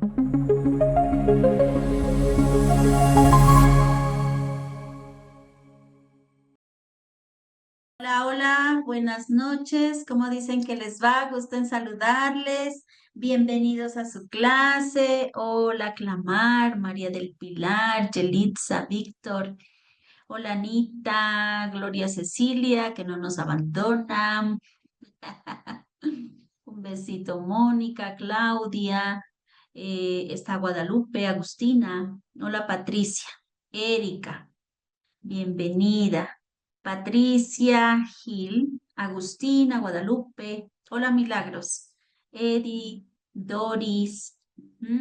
Hola, hola, buenas noches. ¿Cómo dicen que les va? Gusto en saludarles. Bienvenidos a su clase. Hola, Clamar, María del Pilar, Yelitza, Víctor. Hola, Anita, Gloria Cecilia, que no nos abandona. Un besito, Mónica, Claudia. Está Guadalupe, Agustina. Hola, Patricia, Erika. Bienvenida. Patricia, Gil, Agustina, Guadalupe. Hola, Milagros. Edi, Doris,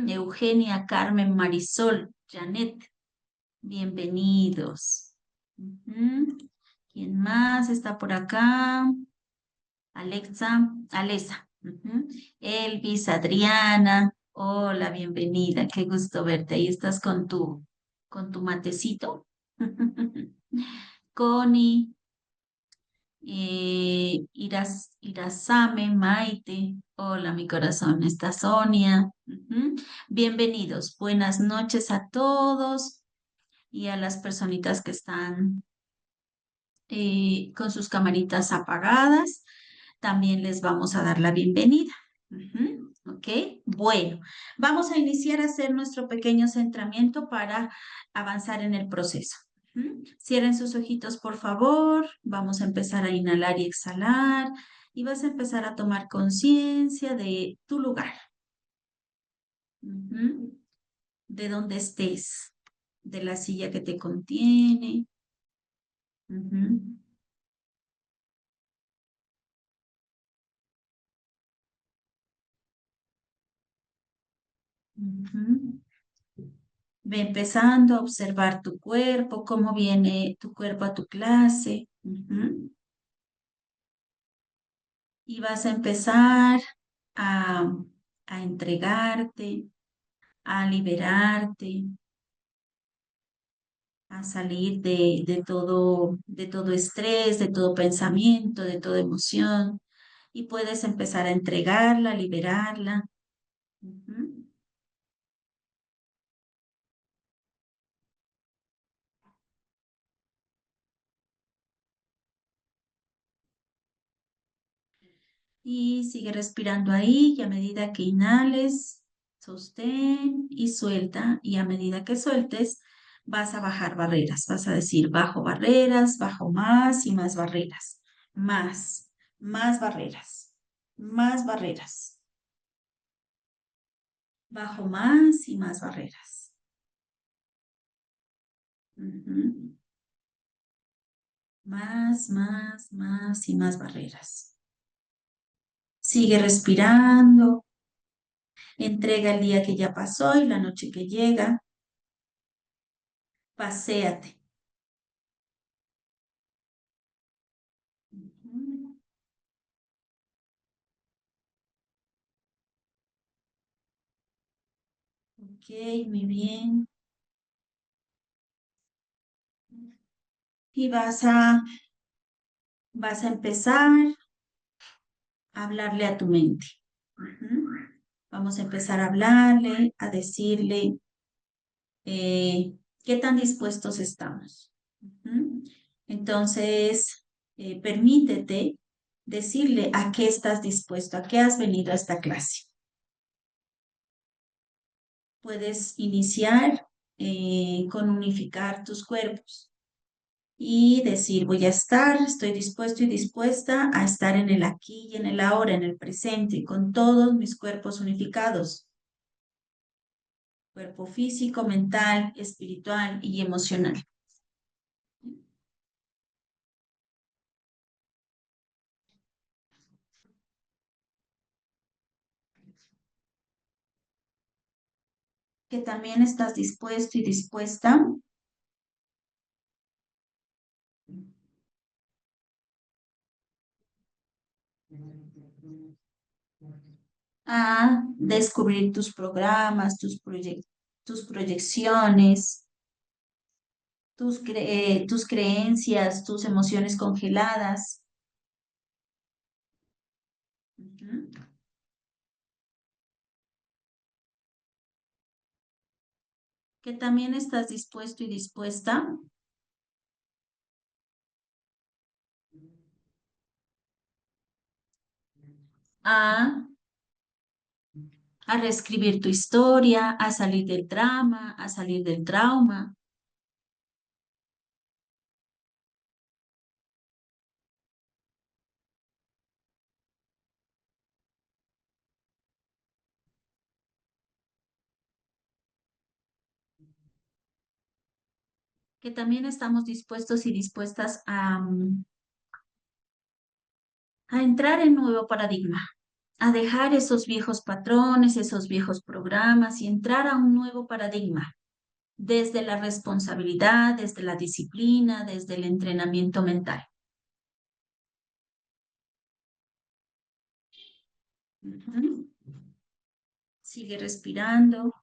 Eugenia, Carmen, Marisol, Janet. Bienvenidos. Ujú. ¿Quién más está por acá? Alexa, Alesa. Elvis, Adriana. Hola, bienvenida. Qué gusto verte. Ahí estás con tu matecito. Connie, Irasame, Maite. Hola, mi corazón. Está Sonia. Bienvenidos. Buenas noches a todos y a las personitas que están con sus camaritas apagadas. También les vamos a dar la bienvenida. ¿Ok? Bueno, vamos a iniciar a hacer nuestro pequeño centramiento para avanzar en el proceso. Cierren sus ojitos, por favor. Vamos a empezar a inhalar y exhalar. Y vas a empezar a tomar conciencia de tu lugar, ujú, de dónde estés, de la silla que te contiene. Ujú, ujú. Ve empezando a observar tu cuerpo, cómo viene tu cuerpo a tu clase. Y vas a empezar a, a entregarte, a liberarte, a salir de todo estrés, de todo pensamiento, de toda emoción. Y puedes empezar a entregarla, a liberarla. Ujú. Y sigue respirando ahí y a medida que inhales, sostén y suelta. Y a medida que sueltes, vas a bajar barreras. Vas a decir, bajo barreras, bajo más y más barreras. Más barreras, más barreras. Bajo más y más barreras. Ujú. Más y más barreras. Sigue respirando. Entrega el día que ya pasó y la noche que llega. Paséate. Ujú. Ok, muy bien. Y vas a empezar a hablarle a tu mente. Ujú. Vamos a empezar a hablarle, a decirle qué tan dispuestos estamos. Ujú. Entonces, permítete decirle a qué estás dispuesto, a qué has venido a esta clase. Puedes iniciar con unificar tus cuerpos y decir, voy a estar, estoy dispuesto y dispuesta a estar en el aquí y en el ahora, en el presente, con todos mis cuerpos unificados, cuerpo físico, mental, espiritual y emocional. Que también estás dispuesto y dispuesta a descubrir tus programas, tus proyecciones, tus creencias, tus emociones congeladas. Ujú. que también estás dispuesto y dispuesta a, a reescribir tu historia, a salir del drama, a salir del trauma, que también estamos dispuestos y dispuestas a entrar en nuevo paradigma, a dejar esos viejos patrones, esos viejos programas y entrar a un nuevo paradigma, desde la responsabilidad, desde la disciplina, desde el entrenamiento mental. Ujú. Sigue respirando.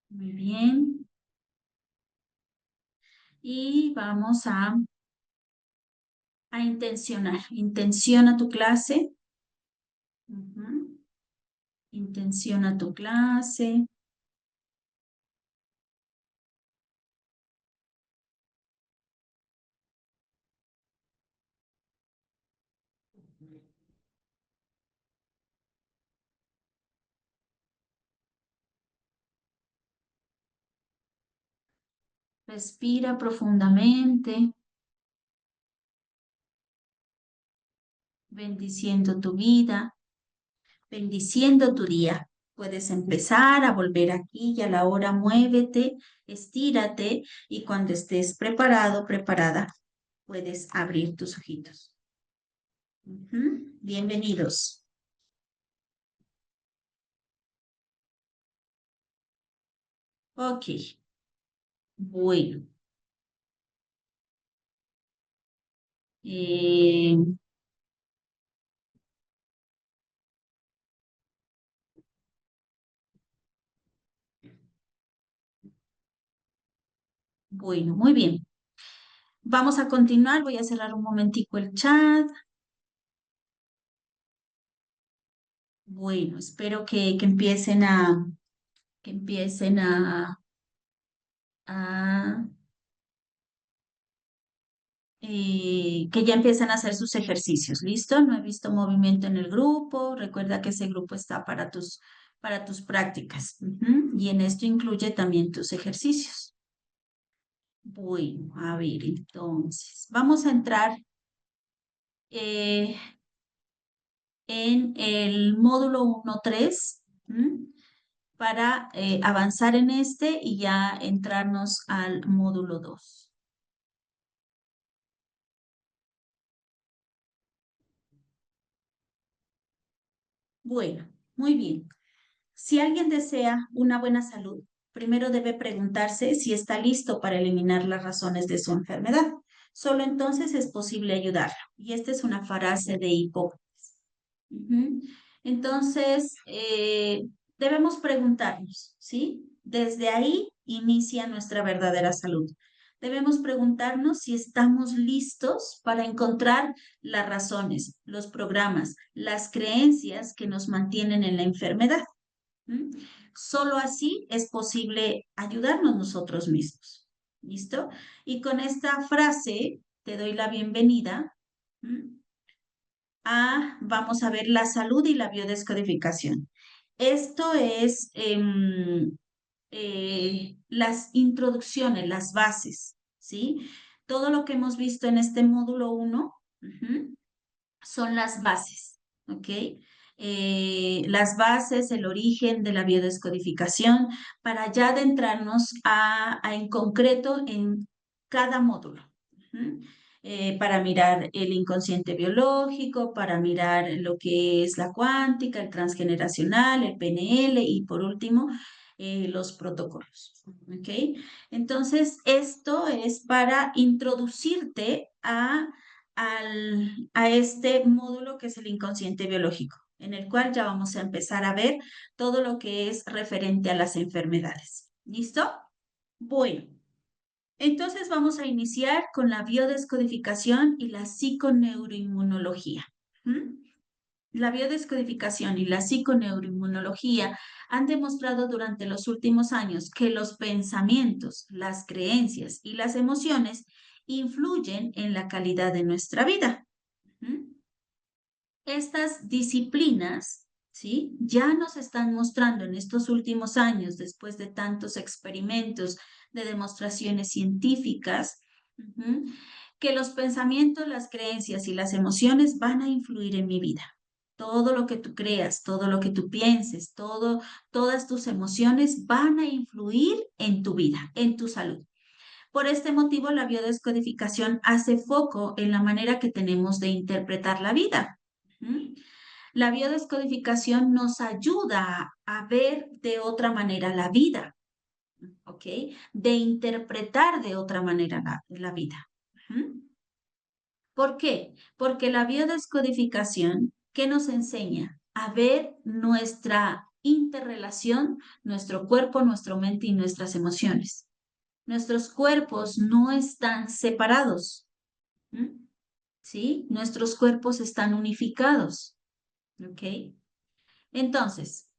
Muy bien. Y vamos a intencionar. Intenciona tu clase. Ujú. Intenciona tu clase. Respira profundamente, bendiciendo tu vida, bendiciendo tu día. Puedes empezar a volver aquí y a la hora muévete, estírate y cuando estés preparado, preparada, puedes abrir tus ojitos. Ujú. Bienvenidos. Ok, bueno. eh, bueno, muy bien. Vamos a continuar. Voy a cerrar un momentico el chat. Bueno, espero que empiecen que empiecen a que ya empiecen a hacer sus ejercicios. ¿Listo? No he visto movimiento en el grupo. Recuerda que ese grupo está para tus prácticas. Ujú. Y en esto incluye también tus ejercicios. Bueno, a ver, entonces, vamos a entrar eh, en el módulo 1.3 para avanzar en este y ya entrarnos al módulo 2. Bueno, muy bien. Si alguien desea una buena salud, primero debe preguntarse si está listo para eliminar las razones de su enfermedad. Solo entonces es posible ayudarlo. Y esta es una frase de Hipócrates. Ujú. Entonces, debemos preguntarnos, ¿sí? Desde ahí inicia nuestra verdadera salud. Debemos preguntarnos si estamos listos para encontrar las razones, los programas, las creencias que nos mantienen en la enfermedad. ¿Mm? Solo así es posible ayudarnos nosotros mismos. ¿Listo? Y con esta frase te doy la bienvenida. ¿Mm? Vamos a ver la salud y la biodescodificación. Esto es las introducciones, las bases, ¿sí? Todo lo que hemos visto en este módulo 1 son las bases, ¿ok? Las bases, el origen de la biodescodificación, para ya adentrarnos en concreto en cada módulo. Ujú. Para mirar el inconsciente biológico, para mirar lo que es la cuántica, el transgeneracional, el PNL y por último, los protocolos. ¿Ok? Entonces, esto es para introducirte a este módulo que es el inconsciente biológico. en el cual ya vamos a empezar a ver todo lo que es referente a las enfermedades. ¿Listo? Bueno, entonces vamos a iniciar con la biodescodificación y la psiconeuroinmunología. ¿Mm? La biodescodificación y la psiconeuroinmunología han demostrado durante los últimos años que los pensamientos, las creencias y las emociones influyen en la calidad de nuestra vida. ¿Mm? Estas disciplinas, ¿sí? Ya nos están mostrando en estos últimos años, después de tantos experimentos de demostraciones científicas, ujú, que los pensamientos, las creencias y las emociones van a influir en mi vida. Todo lo que tú creas, todo lo que tú pienses, todas tus emociones van a influir en tu vida, en tu salud. Por este motivo, la biodescodificación hace foco en la manera que tenemos de interpretar la vida. ¿Mm? La biodescodificación nos ayuda a ver de otra manera la vida, ¿ok? De interpretar de otra manera la vida. ¿Mm? ¿Por qué? Porque la biodescodificación, ¿qué nos enseña? A ver nuestra interrelación, nuestro cuerpo, nuestra mente y nuestras emociones. Nuestros cuerpos no están separados, ¿sí? Nuestros cuerpos están unificados, ¿ok? Entonces,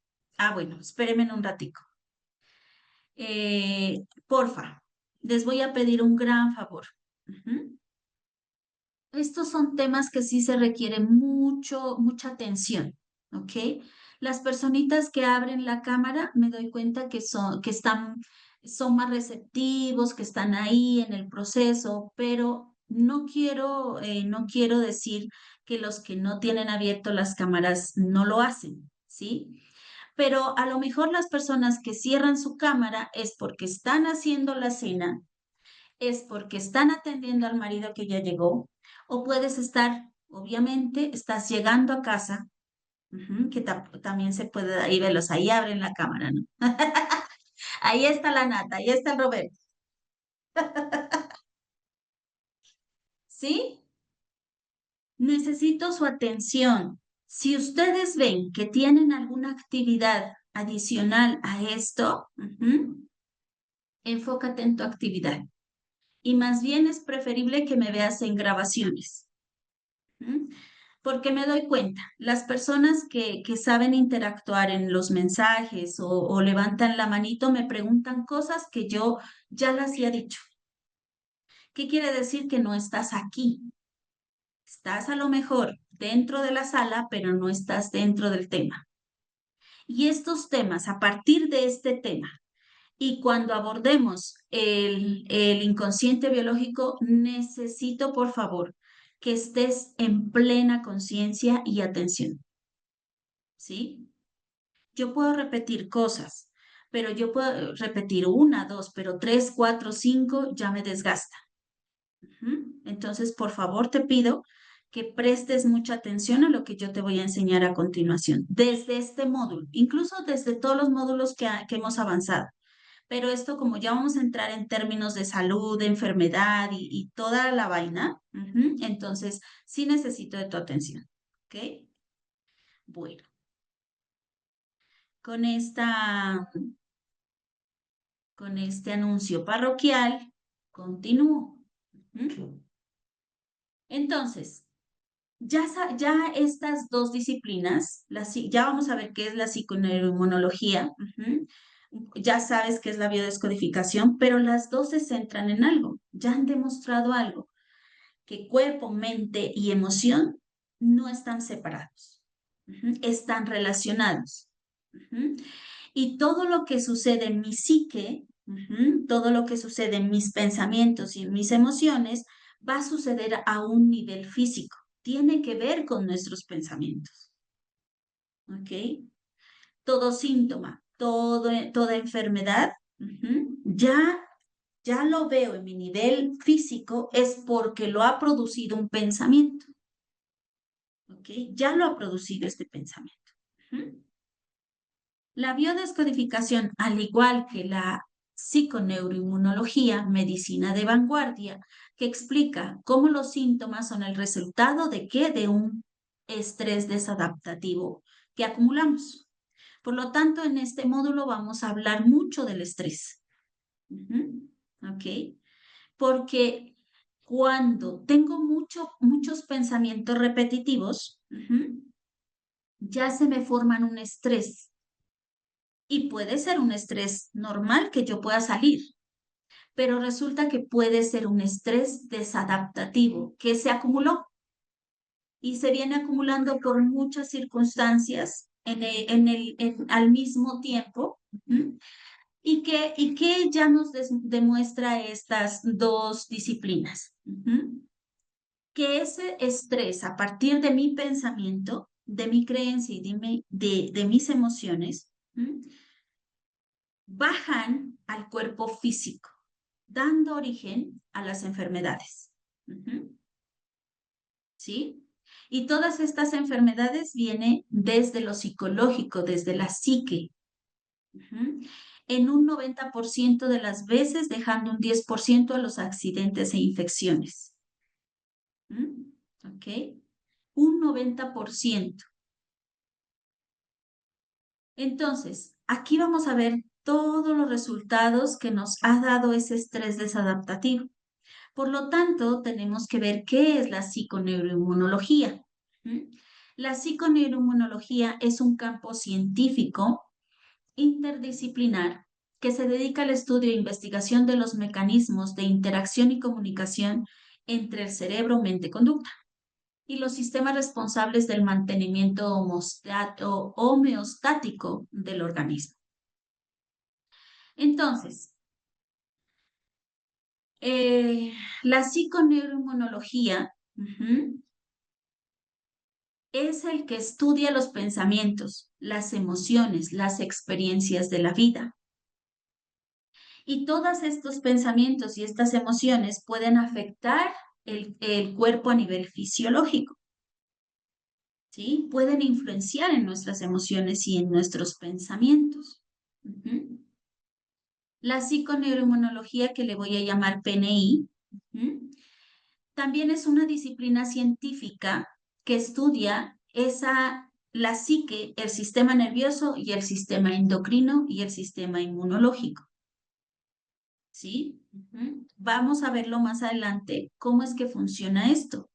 bueno, espérenme un ratico. Porfa, les voy a pedir un gran favor. Ujú. Estos son temas que sí se requieren mucha atención, ¿ok? Las personitas que abren la cámara, me doy cuenta son más receptivos, que están ahí en el proceso, pero no quiero decir que los que no tienen abierto las cámaras no lo hacen, ¿sí? Pero a lo mejor las personas que cierran su cámara es porque están haciendo la cena, es porque están atendiendo al marido que ya llegó, o puedes estar, obviamente, estás llegando a casa, que también se puede, ahí velos, ahí abren la cámara, ¿no? Ahí está la Nata, ahí está el Roberto, ¿sí? Necesito su atención. Si ustedes ven que tienen alguna actividad adicional a esto, enfócate en tu actividad. Y más bien es preferible que me veas en grabaciones. ¿Mm? Porque me doy cuenta, las personas que saben interactuar en los mensajes o levantan la manito me preguntan cosas que yo ya las había dicho. ¿Qué quiere decir que no estás aquí? Estás a lo mejor dentro de la sala, pero no estás dentro del tema. Y estos temas, a partir de este tema, y cuando abordemos el inconsciente biológico, necesito, por favor, que estés en plena conciencia y atención, ¿sí? Yo puedo repetir cosas, pero yo puedo repetir una, dos, pero tres, cuatro, cinco ya me desgasta. Entonces, por favor, te pido que prestes mucha atención a lo que yo te voy a enseñar a continuación, desde este módulo, incluso desde todos los módulos que hemos avanzado. Pero esto, como ya vamos a entrar en términos de salud, de enfermedad y toda la vaina, entonces sí necesito de tu atención. ¿Ok? Bueno, con con este anuncio parroquial, continúo. Entonces, ya estas dos disciplinas, ya vamos a ver qué es la psiconeuroinmunología, ya sabes qué es la biodescodificación, pero las dos se centran en algo, ya han demostrado algo, que cuerpo, mente y emoción no están separados, están relacionados. Y todo lo que sucede en mi psique, todo lo que sucede en mis pensamientos y en mis emociones, va a suceder a un nivel físico. Tiene que ver con nuestros pensamientos. ¿Ok? Todo síntoma, toda enfermedad, ya lo veo en mi nivel físico, es porque lo ha producido un pensamiento. ¿Ok? Ya lo ha producido este pensamiento. La biodescodificación, al igual que la psiconeuroinmunología, medicina de vanguardia, que explica cómo los síntomas son el resultado de qué, de un estrés desadaptativo que acumulamos. Por lo tanto, en este módulo vamos a hablar mucho del estrés. ¿Ok? Porque cuando tengo muchos pensamientos repetitivos, ya se me forman un estrés. Y puede ser un estrés normal que yo pueda salir, pero resulta que puede ser un estrés desadaptativo que se acumuló y se viene acumulando por muchas circunstancias al mismo tiempo. ¿Y qué ya nos demuestra estas dos disciplinas? Que ese estrés a partir de mi pensamiento, de mi creencia y de mis emociones, bajan al cuerpo físico, dando origen a las enfermedades. ¿Sí? Y todas estas enfermedades vienen desde lo psicológico, desde la psique. En un 90% de las veces, dejando un 10% a los accidentes e infecciones. ¿Ok? Un 90%. Entonces, aquí vamos a ver todos los resultados que nos ha dado ese estrés desadaptativo. Por lo tanto, tenemos que ver qué es la psiconeuroinmunología. La psiconeuroinmunología es un campo científico interdisciplinar que se dedica al estudio e investigación de los mecanismos de interacción y comunicación entre el cerebro, mente, conducta y los sistemas responsables del mantenimiento homeostático del organismo. Entonces, la psiconeuroinmunología es el que estudia los pensamientos, las emociones, las experiencias de la vida. Y todos estos pensamientos y estas emociones pueden afectar el cuerpo a nivel fisiológico, ¿sí? Pueden influenciar en nuestras emociones y en nuestros pensamientos. La psiconeuroinmunología, que le voy a llamar PNI, también es una disciplina científica que estudia la psique, el sistema nervioso y el sistema endocrino y el sistema inmunológico. ¿Sí? Vamos a verlo más adelante, cómo es que funciona esto.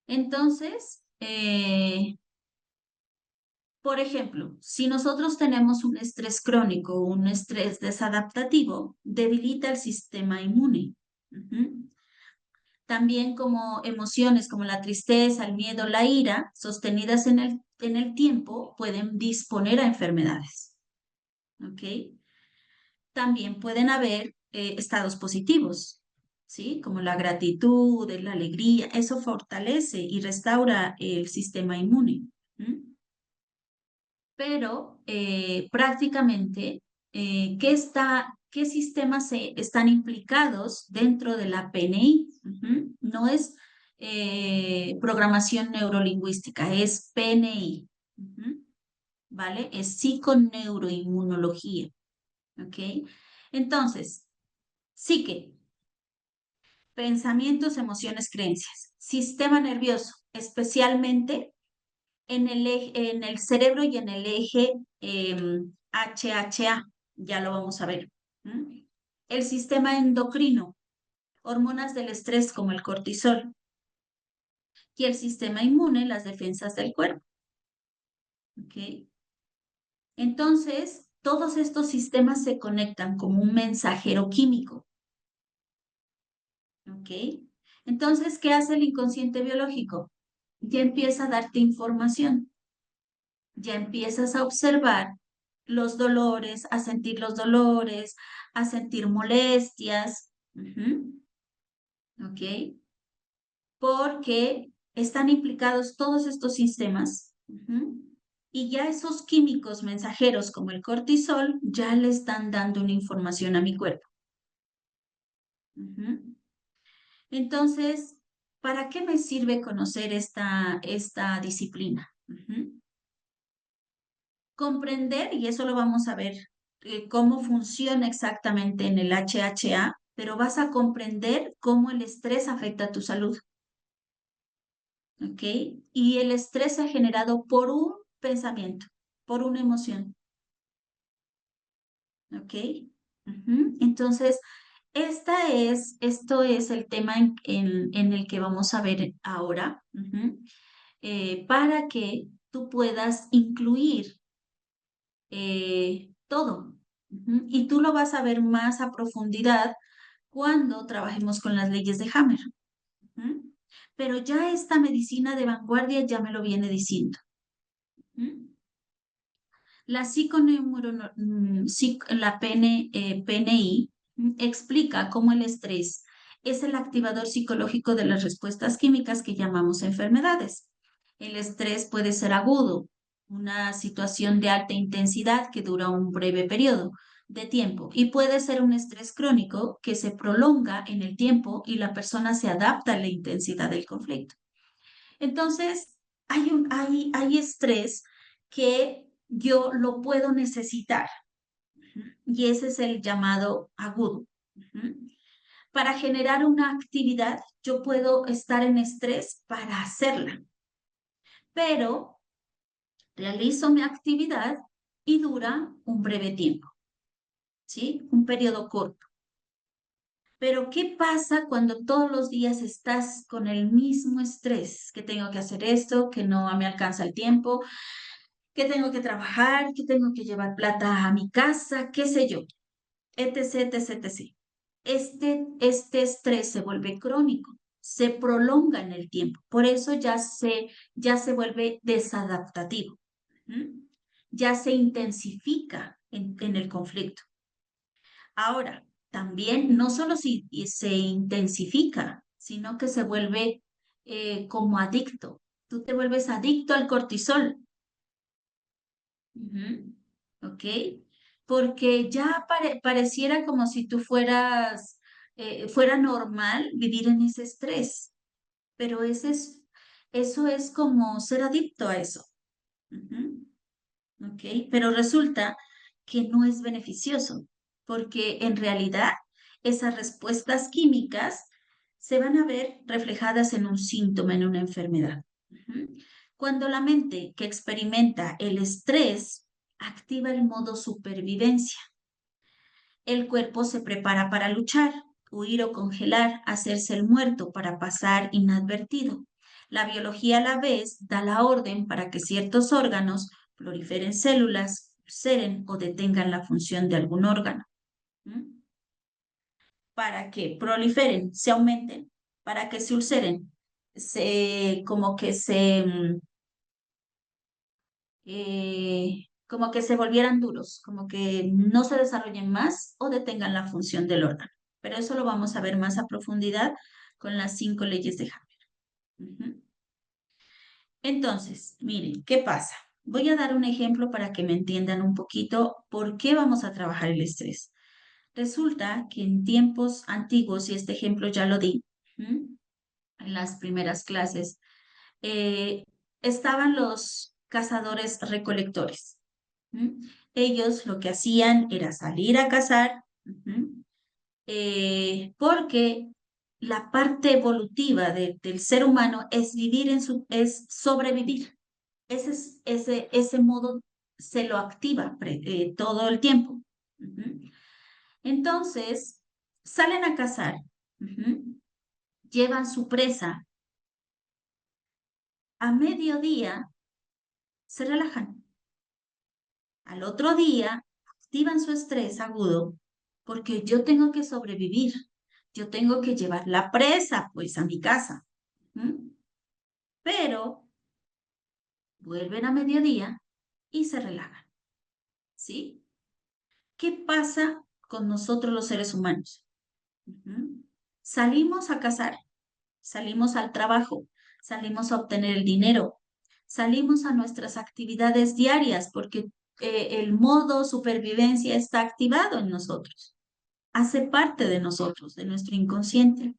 Entonces, por ejemplo, si nosotros tenemos un estrés crónico o un estrés desadaptativo, debilita el sistema inmune. También como emociones como la tristeza, el miedo, la ira, sostenidas en el tiempo, pueden disponer a enfermedades. ¿Ok? También pueden haber estados positivos, ¿sí? Como la gratitud, la alegría, eso fortalece y restaura el sistema inmune. Pero prácticamente, ¿qué sistemas están implicados dentro de la PNI? No es programación neurolingüística, es PNI. ¿Vale? Es psiconeuroinmunología. ¿Ok? Entonces, psique, pensamientos, emociones, creencias. Sistema nervioso, especialmente en el cerebro y en el eje HHA, ya lo vamos a ver. El sistema endocrino, hormonas del estrés como el cortisol. Y el sistema inmune, las defensas del cuerpo. ¿Ok? Entonces, todos estos sistemas se conectan como un mensajero químico. ¿Ok? Entonces, ¿qué hace el inconsciente biológico? Ya empieza a darte información. Ya empiezas a observar los dolores, a sentir los dolores, a sentir molestias. ¿Ok? Porque están implicados todos estos sistemas. Y ya esos químicos mensajeros como el cortisol ya le están dando una información a mi cuerpo. Entonces, ¿para qué me sirve conocer esta disciplina? Comprender, y eso lo vamos a ver, cómo funciona exactamente en el HHA, pero vas a comprender cómo el estrés afecta a tu salud. ¿ok? Y el estrés se ha generado por un pensamiento, por una emoción, ¿ok? Entonces, esto es el tema en el que vamos a ver ahora, para que tú puedas incluir todo. Y tú lo vas a ver más a profundidad cuando trabajemos con las leyes de Hammer. Ujú. Pero ya esta medicina de vanguardia ya me lo viene diciendo. Ujú. La la PNI explica cómo el estrés es el activador psicológico de las respuestas químicas que llamamos enfermedades. El estrés puede ser agudo, una situación de alta intensidad que dura un breve periodo de tiempo, y puede ser un estrés crónico que se prolonga en el tiempo y la persona se adapta a la intensidad del conflicto. Entonces, hay estrés que yo lo puedo necesitar, y ese es el llamado agudo. Para generar una actividad, yo puedo estar en estrés para hacerla, pero realizo mi actividad y dura un breve tiempo, ¿sí? Un periodo corto. Pero ¿qué pasa cuando todos los días estás con el mismo estrés? Que tengo que hacer esto, que no me alcanza el tiempo, que tengo que trabajar, que tengo que llevar plata a mi casa, qué sé yo, etc., etc., etc. Este estrés se vuelve crónico, se prolonga en el tiempo, por eso ya se vuelve desadaptativo, ¿m? Ya se intensifica en el conflicto. Ahora, también no solo si se intensifica, sino que se vuelve como adicto. Tú te vuelves adicto al cortisol. Ujú. ¿Ok? Porque ya pareciera como si tú fuera normal vivir en ese estrés, pero eso es como ser adicto a eso. Ujú. ¿Ok? Pero resulta que no es beneficioso, porque en realidad esas respuestas químicas se van a ver reflejadas en un síntoma, en una enfermedad. Ujú. Cuando la mente que experimenta el estrés activa el modo supervivencia, el cuerpo se prepara para luchar, huir o congelar, hacerse el muerto para pasar inadvertido. La biología a la vez da la orden para que ciertos órganos proliferen células, ulceren o detengan la función de algún órgano. ¿Mm? Para que proliferen, se aumenten, para que se ulceren, como que como que se volvieran duros, como que no se desarrollen más o detengan la función del órgano. Pero eso lo vamos a ver más a profundidad con las 5 leyes de Hammer. Entonces, miren, ¿qué pasa? Voy a dar un ejemplo para que me entiendan un poquito por qué vamos a trabajar el estrés. Resulta que en tiempos antiguos, y este ejemplo ya lo di en las primeras clases, eh, estaban los cazadores recolectores. Ellos lo que hacían era salir a cazar, porque la parte evolutiva del ser humano es es sobrevivir. Ese modo se lo activa todo el tiempo. Ujú. Entonces, salen a cazar, llevan su presa, a mediodía se relajan. Al otro día, activan su estrés agudo porque yo tengo que sobrevivir. Yo tengo que llevar la presa, pues, a mi casa. ¿Mm? Pero vuelven a mediodía y se relajan. ¿Sí? ¿Qué pasa con nosotros los seres humanos? Salimos a cazar, salimos al trabajo, salimos a obtener el dinero, salimos a nuestras actividades diarias porque el modo supervivencia está activado en nosotros, hace parte de nosotros, de nuestro inconsciente.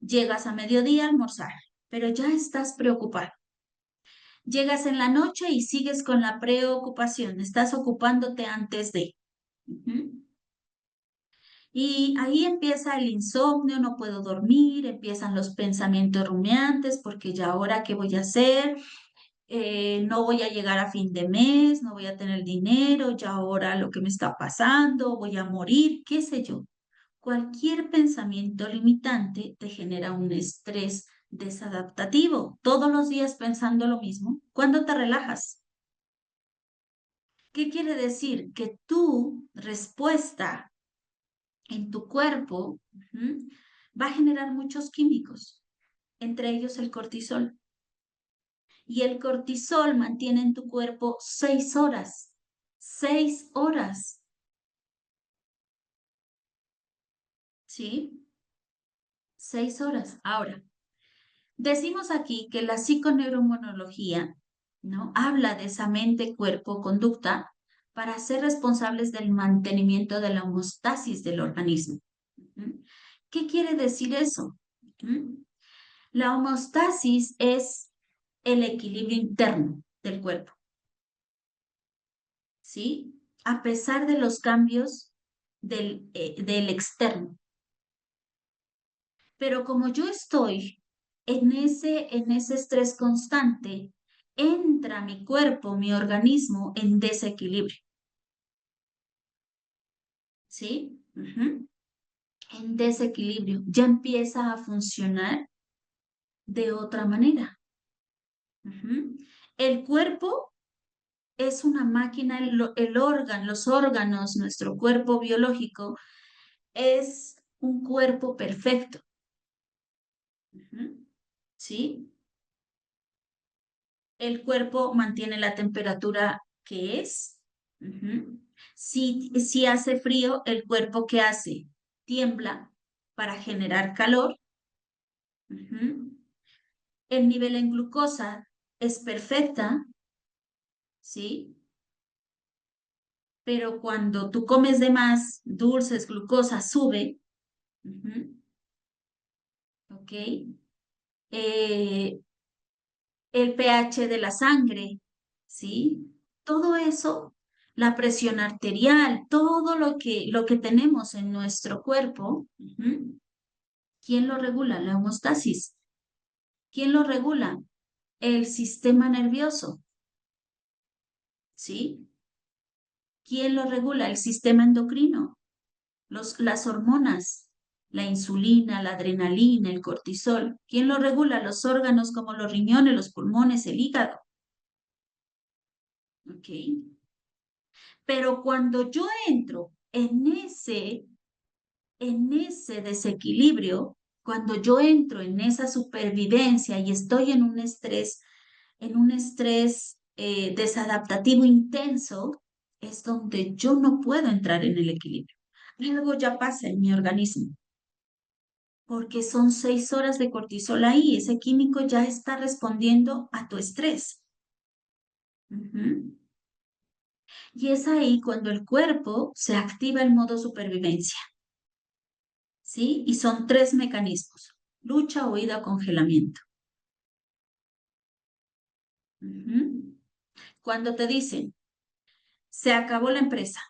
Llegas a mediodía a almorzar, pero ya estás preocupado. Llegas en la noche y sigues con la preocupación, estás ocupándote antes de. Ujú. Y ahí empieza el insomnio, no puedo dormir, empiezan los pensamientos rumiantes, porque ya ahora, ¿qué voy a hacer? No voy a llegar a fin de mes, no voy a tener dinero, ya ahora lo que me está pasando, voy a morir, qué sé yo. Cualquier pensamiento limitante te genera un estrés desadaptativo. Todos los días pensando lo mismo. ¿Cuándo te relajas? ¿Qué quiere decir? Que tu respuesta en tu cuerpo va a generar muchos químicos, entre ellos el cortisol. Y el cortisol mantiene en tu cuerpo 6 horas. 6 horas, ¿sí? 6 horas. Ahora, decimos aquí que la psiconeuroinmunología, ¿no? Habla de esa mente-cuerpo-conducta para ser responsables del mantenimiento de la homeostasis del organismo. ¿Mm? ¿Qué quiere decir eso? ¿Mm? La homeostasis es el equilibrio interno del cuerpo, ¿sí? A pesar de los cambios del externo. Pero como yo estoy en ese estrés constante, entra mi cuerpo, mi organismo en desequilibrio, ¿sí? En desequilibrio, ya empieza a funcionar de otra manera. El cuerpo es una máquina, el órgano, los órganos, nuestro cuerpo biológico es un cuerpo perfecto, ¿sí? El cuerpo mantiene la temperatura que es. Ujú. Si hace frío, el cuerpo ¿qué hace? Tiembla para generar calor. Ujú. El nivel en glucosa es perfecta, ¿sí? Pero cuando tú comes de más, dulces, glucosa sube. Ujú. ¿Ok? Eh, el pH de la sangre, ¿sí? Todo eso, la presión arterial, todo lo que tenemos en nuestro cuerpo, ¿quién lo regula? La homeostasis. ¿Quién lo regula? El sistema nervioso, ¿sí? ¿Quién lo regula? El sistema endocrino, las hormonas, la insulina, la adrenalina, el cortisol. ¿Quién lo regula? Los órganos como los riñones, los pulmones, el hígado. ¿Ok? Pero cuando yo entro en ese desequilibrio, cuando yo entro en esa supervivencia y estoy en un estrés desadaptativo intenso, es donde yo no puedo entrar en el equilibrio. Algo ya pasa en mi organismo, porque son 6 horas de cortisol ahí, ese químico ya está respondiendo a tu estrés. Ujú. Y es ahí cuando el cuerpo se activa el modo supervivencia. ¿Sí? Y son tres mecanismos: lucha, huida, congelamiento. Ujú. Cuando te dicen, se acabó la empresa,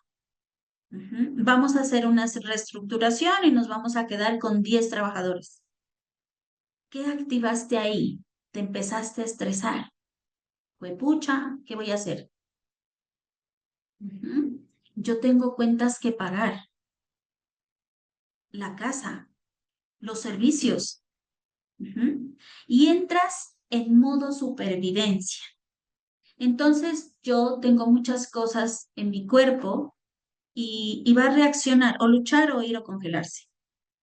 vamos a hacer una reestructuración y nos vamos a quedar con 10 trabajadores. ¿Qué activaste ahí? Te empezaste a estresar. Pues pucha, ¿qué voy a hacer? Yo tengo cuentas que pagar, la casa, los servicios. Y entras en modo supervivencia. Entonces yo tengo muchas cosas en mi cuerpo y va a reaccionar o luchar o ir o congelarse.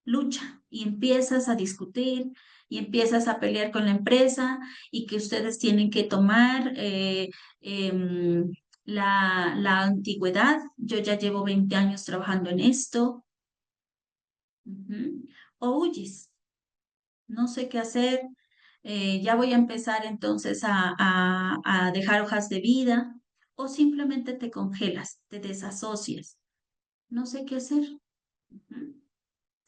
Lucha y empiezas a discutir y empiezas a pelear con la empresa y que ustedes tienen que tomar em, la antigüedad. Yo ya llevo 20 años trabajando en esto. O huyes, no sé qué hacer, ya voy a empezar entonces a dejar hojas de vida, o simplemente te congelas, te desasocias, no sé qué hacer. Ujú.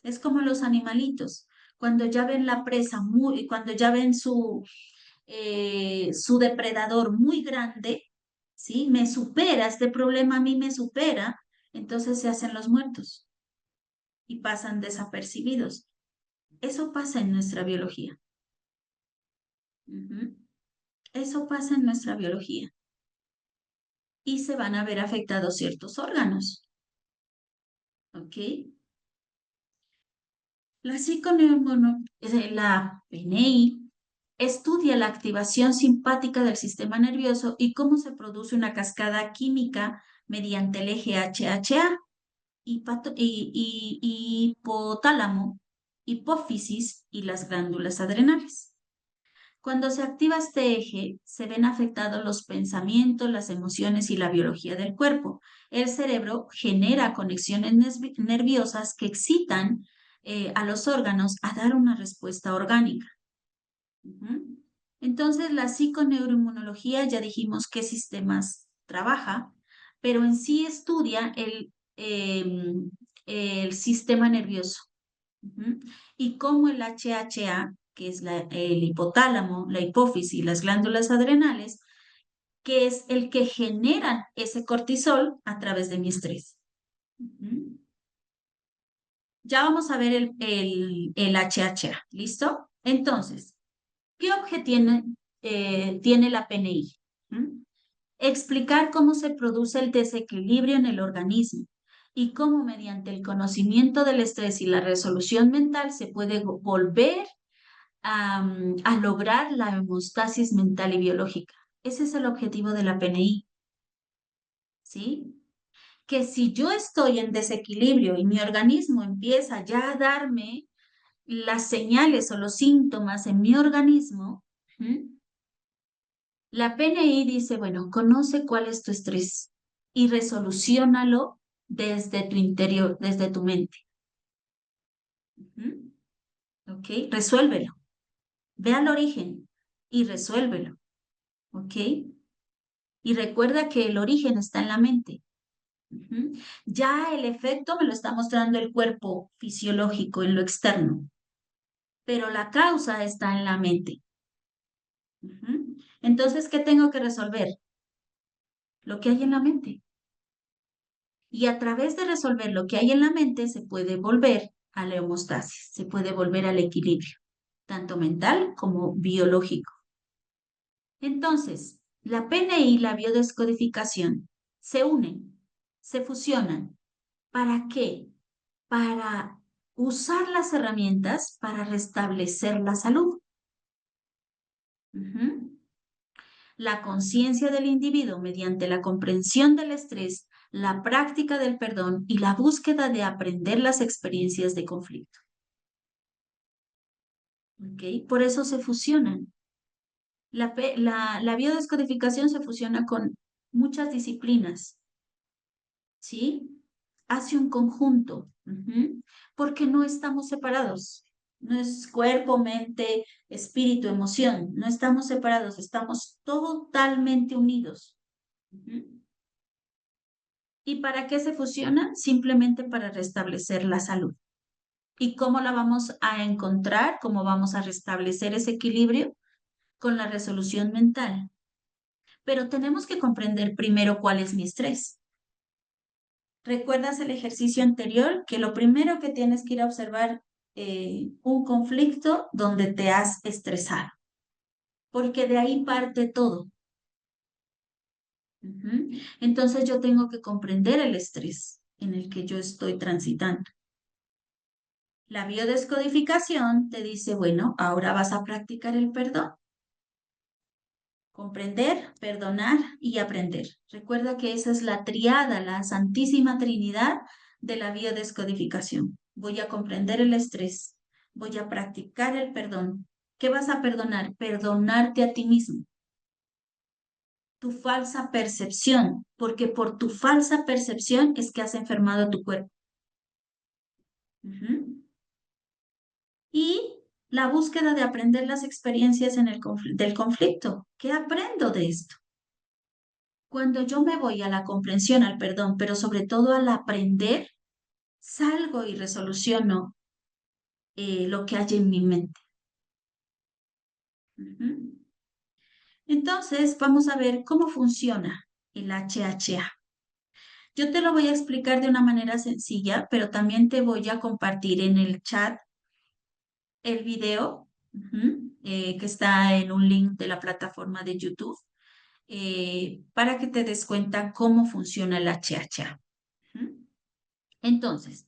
Es como los animalitos, cuando ya ven la presa muy, cuando ya ven su depredador muy grande, ¿sí? Me supera, este problema a mí me supera, entonces se hacen los muertos. y pasan desapercibidos. Eso pasa en nuestra biología. Ujú. Eso pasa en nuestra biología. Y se van a ver afectados ciertos órganos. ¿Ok? La PNI estudia la activación simpática del sistema nervioso y cómo se produce una cascada química mediante el eje HHA, hipotálamo, hipófisis y las glándulas adrenales. Cuando se activa este eje, se ven afectados los pensamientos, las emociones y la biología del cuerpo. El cerebro genera conexiones nerviosas que excitan a los órganos a dar una respuesta orgánica. Ujú. Entonces, la psiconeuroinmunología, ya dijimos qué sistemas trabaja, pero en sí estudia el sistema nervioso. Ujú. Y cómo el HHA, que es el hipotálamo, la hipófisis y las glándulas adrenales, que es el que genera ese cortisol a través de mi estrés. Ujú. Ya vamos a ver el HHA, ¿listo? Entonces, ¿qué objetivo tiene la PNI? ¿Mm? Explicar cómo se produce el desequilibrio en el organismo y cómo mediante el conocimiento del estrés y la resolución mental se puede volver a lograr la homeostasis mental y biológica. Ese es el objetivo de la PNI, ¿sí? Que si yo estoy en desequilibrio y mi organismo empieza ya a darme las señales o los síntomas en mi organismo, ¿sí? La PNI dice, bueno, conoce cuál es tu estrés y resoluciónalo desde tu interior, desde tu mente. ¿Mm? ¿Ok? Resuélvelo. Ve al origen y resuélvelo. ¿Ok? Y recuerda que el origen está en la mente. Ujú. Ya el efecto me lo está mostrando el cuerpo fisiológico en lo externo, pero la causa está en la mente. Ujú. Entonces, ¿qué tengo que resolver? Lo que hay en la mente. Y a través de resolver lo que hay en la mente se puede volver a la homeostasis, se puede volver al equilibrio, tanto mental como biológico. Entonces, la PNI y la biodescodificación se unen, se fusionan. ¿Para qué? Para usar las herramientas para restablecer la salud. Ujú. La conciencia del individuo mediante la comprensión del estrés, la práctica del perdón y la búsqueda de aprender las experiencias de conflicto. ¿Ok? Por eso se fusionan. La biodescodificación se fusiona con muchas disciplinas, ¿sí? Hace un conjunto, porque no estamos separados. No es cuerpo, mente, espíritu, emoción. No estamos separados, estamos totalmente unidos. Ujú. ¿Y para qué se fusiona? Simplemente para restablecer la salud. ¿Y cómo la vamos a encontrar? ¿Cómo vamos a restablecer ese equilibrio? Con la resolución mental. Pero tenemos que comprender primero cuál es mi estrés. ¿Recuerdas el ejercicio anterior? Que lo primero que tienes que ir a observar un conflicto donde te has estresado, porque de ahí parte todo. Ujú. Entonces yo tengo que comprender el estrés en el que yo estoy transitando. La biodescodificación te dice, bueno, ahora vas a practicar el perdón. Comprender, perdonar y aprender. Recuerda que esa es la triada, la santísima trinidad de la biodescodificación. Voy a comprender el estrés, voy a practicar el perdón. ¿Qué vas a perdonar? Perdonarte a ti mismo, tu falsa percepción, porque por tu falsa percepción es que has enfermado tu cuerpo. Ujú. Y la búsqueda de aprender las experiencias del conflicto. ¿Qué aprendo de esto? Cuando yo me voy a la comprensión, al perdón, pero sobre todo al aprender, salgo y resoluciono lo que hay en mi mente. Ujú. Entonces, vamos a ver cómo funciona el HHA. Yo te lo voy a explicar de una manera sencilla, pero también te voy a compartir en el chat el video que está en un link de la plataforma de YouTube para que te des cuenta cómo funciona el HHA. Ujú. Entonces,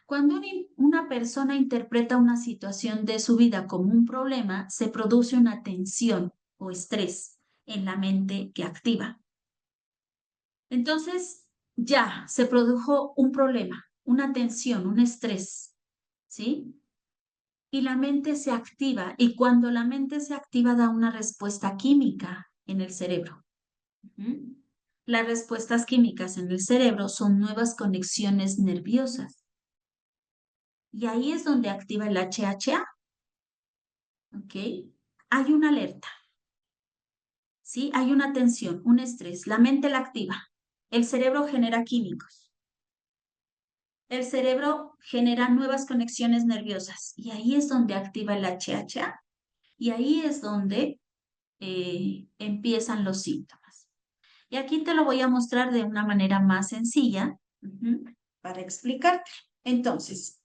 cuando una persona interpreta una situación de su vida como un problema, se produce una tensión o estrés en la mente que activa. Entonces, ya se produjo un problema, una tensión, un estrés, ¿sí? Y la mente se activa y cuando la mente se activa da una respuesta química en el cerebro. Ujú. Las respuestas químicas en el cerebro son nuevas conexiones nerviosas y ahí es donde activa el HHA, ¿ok? Hay una alerta, ¿sí? Hay una tensión, un estrés, la mente la activa, el cerebro genera químicos, el cerebro genera nuevas conexiones nerviosas y ahí es donde activa el HHA y ahí es donde empiezan los síntomas. Y aquí te lo voy a mostrar de una manera más sencilla para explicarte. Entonces,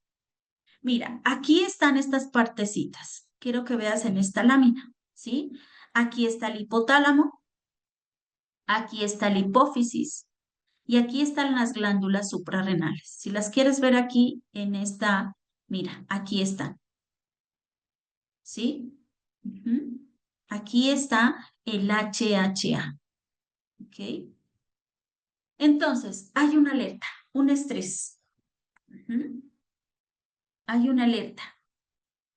mira, aquí están estas partecitas. Quiero que veas en esta lámina, ¿sí? Aquí está el hipotálamo, aquí está la hipófisis y aquí están las glándulas suprarrenales. Si las quieres ver aquí en esta, mira, aquí están, ¿sí? Aquí está el HHA, ¿ok? Entonces, hay una alerta, un estrés. Hay una alerta,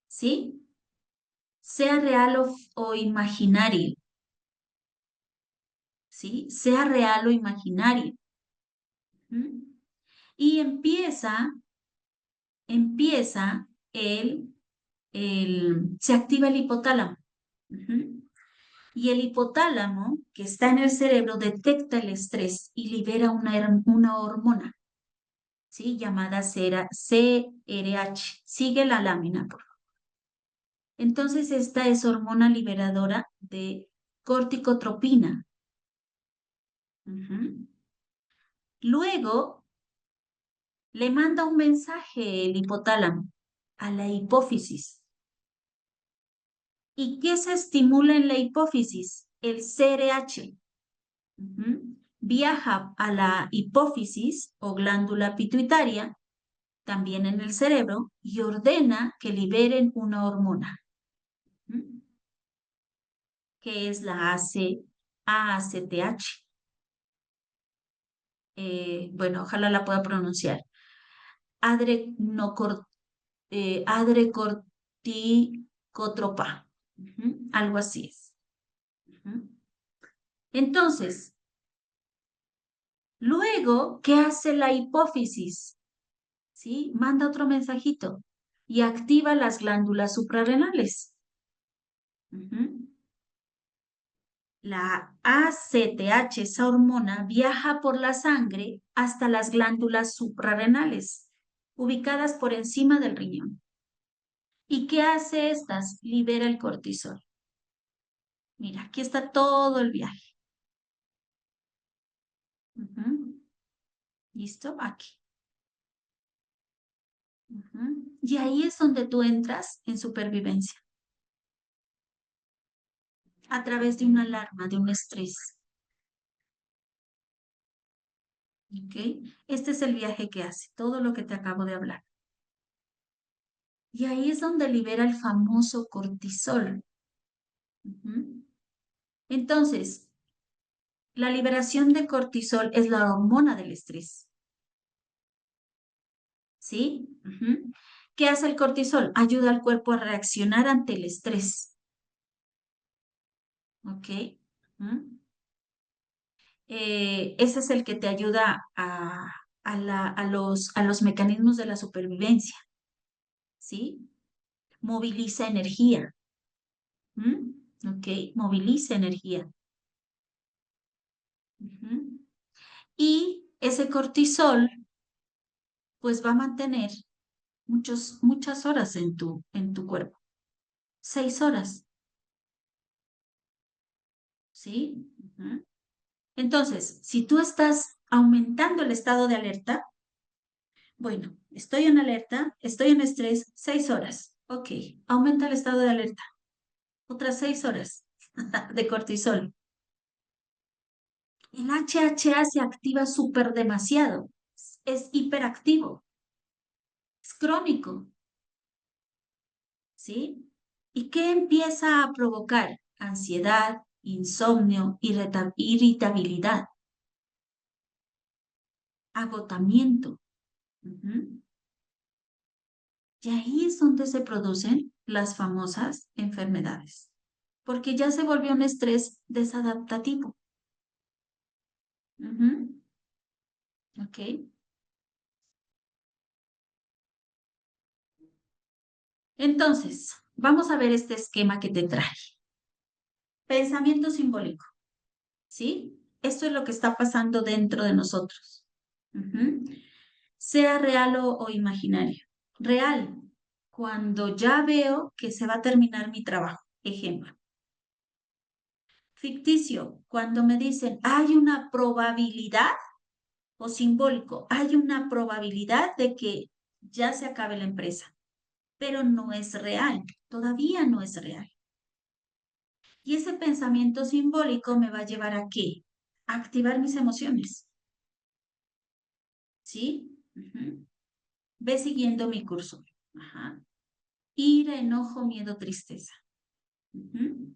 ¿sí? Sea real o imaginario, ¿sí? Sea real o imaginario. Y empieza se activa el hipotálamo. Y el hipotálamo, que está en el cerebro, detecta el estrés y libera una hormona, ¿sí? Llamada CRH. Sigue la lámina, por favor. Entonces, esta es hormona liberadora de corticotropina. Luego, le manda un mensaje el hipotálamo a la hipófisis. ¿Y qué se estimula en la hipófisis? El CRH. Viaja a la hipófisis o glándula pituitaria, también en el cerebro, y ordena que liberen una hormona, que es la ACTH. Bueno, ojalá la pueda pronunciar. Adrecorticotropa. Algo así es. Entonces, luego, ¿qué hace la hipófisis? ¿Sí? Manda otro mensajito y activa las glándulas suprarrenales. La ACTH, esa hormona, viaja por la sangre hasta las glándulas suprarrenales, ubicadas por encima del riñón. ¿Y qué hace estas? Libera el cortisol. Mira, aquí está todo el viaje. ¿Listo? Aquí. Y ahí es donde tú entras en supervivencia, a través de una alarma, de un estrés. ¿Ok? Este es el viaje que hace, todo lo que te acabo de hablar. Y ahí es donde libera el famoso cortisol. Entonces, la liberación de cortisol es la hormona del estrés. ¿Sí? ¿Qué hace el cortisol? Ayuda al cuerpo a reaccionar ante el estrés. ¿Ok? Ese es el que te ayuda a los mecanismos de la supervivencia. ¿Sí? Moviliza energía. ¿Ok? Moviliza energía. Y ese cortisol, pues va a mantener muchas horas en tu cuerpo. 6 horas, ¿sí? Entonces, si tú estás aumentando el estado de alerta. Bueno, estoy en alerta, estoy en estrés, 6 horas. Ok, aumenta el estado de alerta. Otras 6 horas de cortisol. El HHA se activa súper demasiado. Es hiperactivo, es crónico, ¿sí? ¿Y qué empieza a provocar? Ansiedad, insomnio, irritabilidad, agotamiento. Ujú. Y ahí es donde se producen las famosas enfermedades, porque ya se volvió un estrés desadaptativo. Ujú. ¿Ok? Entonces, vamos a ver este esquema que te traje. Pensamiento simbólico, ¿sí? Esto es lo que está pasando dentro de nosotros. Ujú. Sea real o imaginario. Real, cuando ya veo que se va a terminar mi trabajo. Ejemplo. Ficticio, cuando me dicen hay una probabilidad, o simbólico, hay una probabilidad de que ya se acabe la empresa, pero no es real, todavía no es real. Y ese pensamiento simbólico me va a llevar a qué? A activar mis emociones, ¿sí? Ujú. Ve siguiendo mi curso. Ajá. Ira, enojo, miedo, tristeza. Ujú.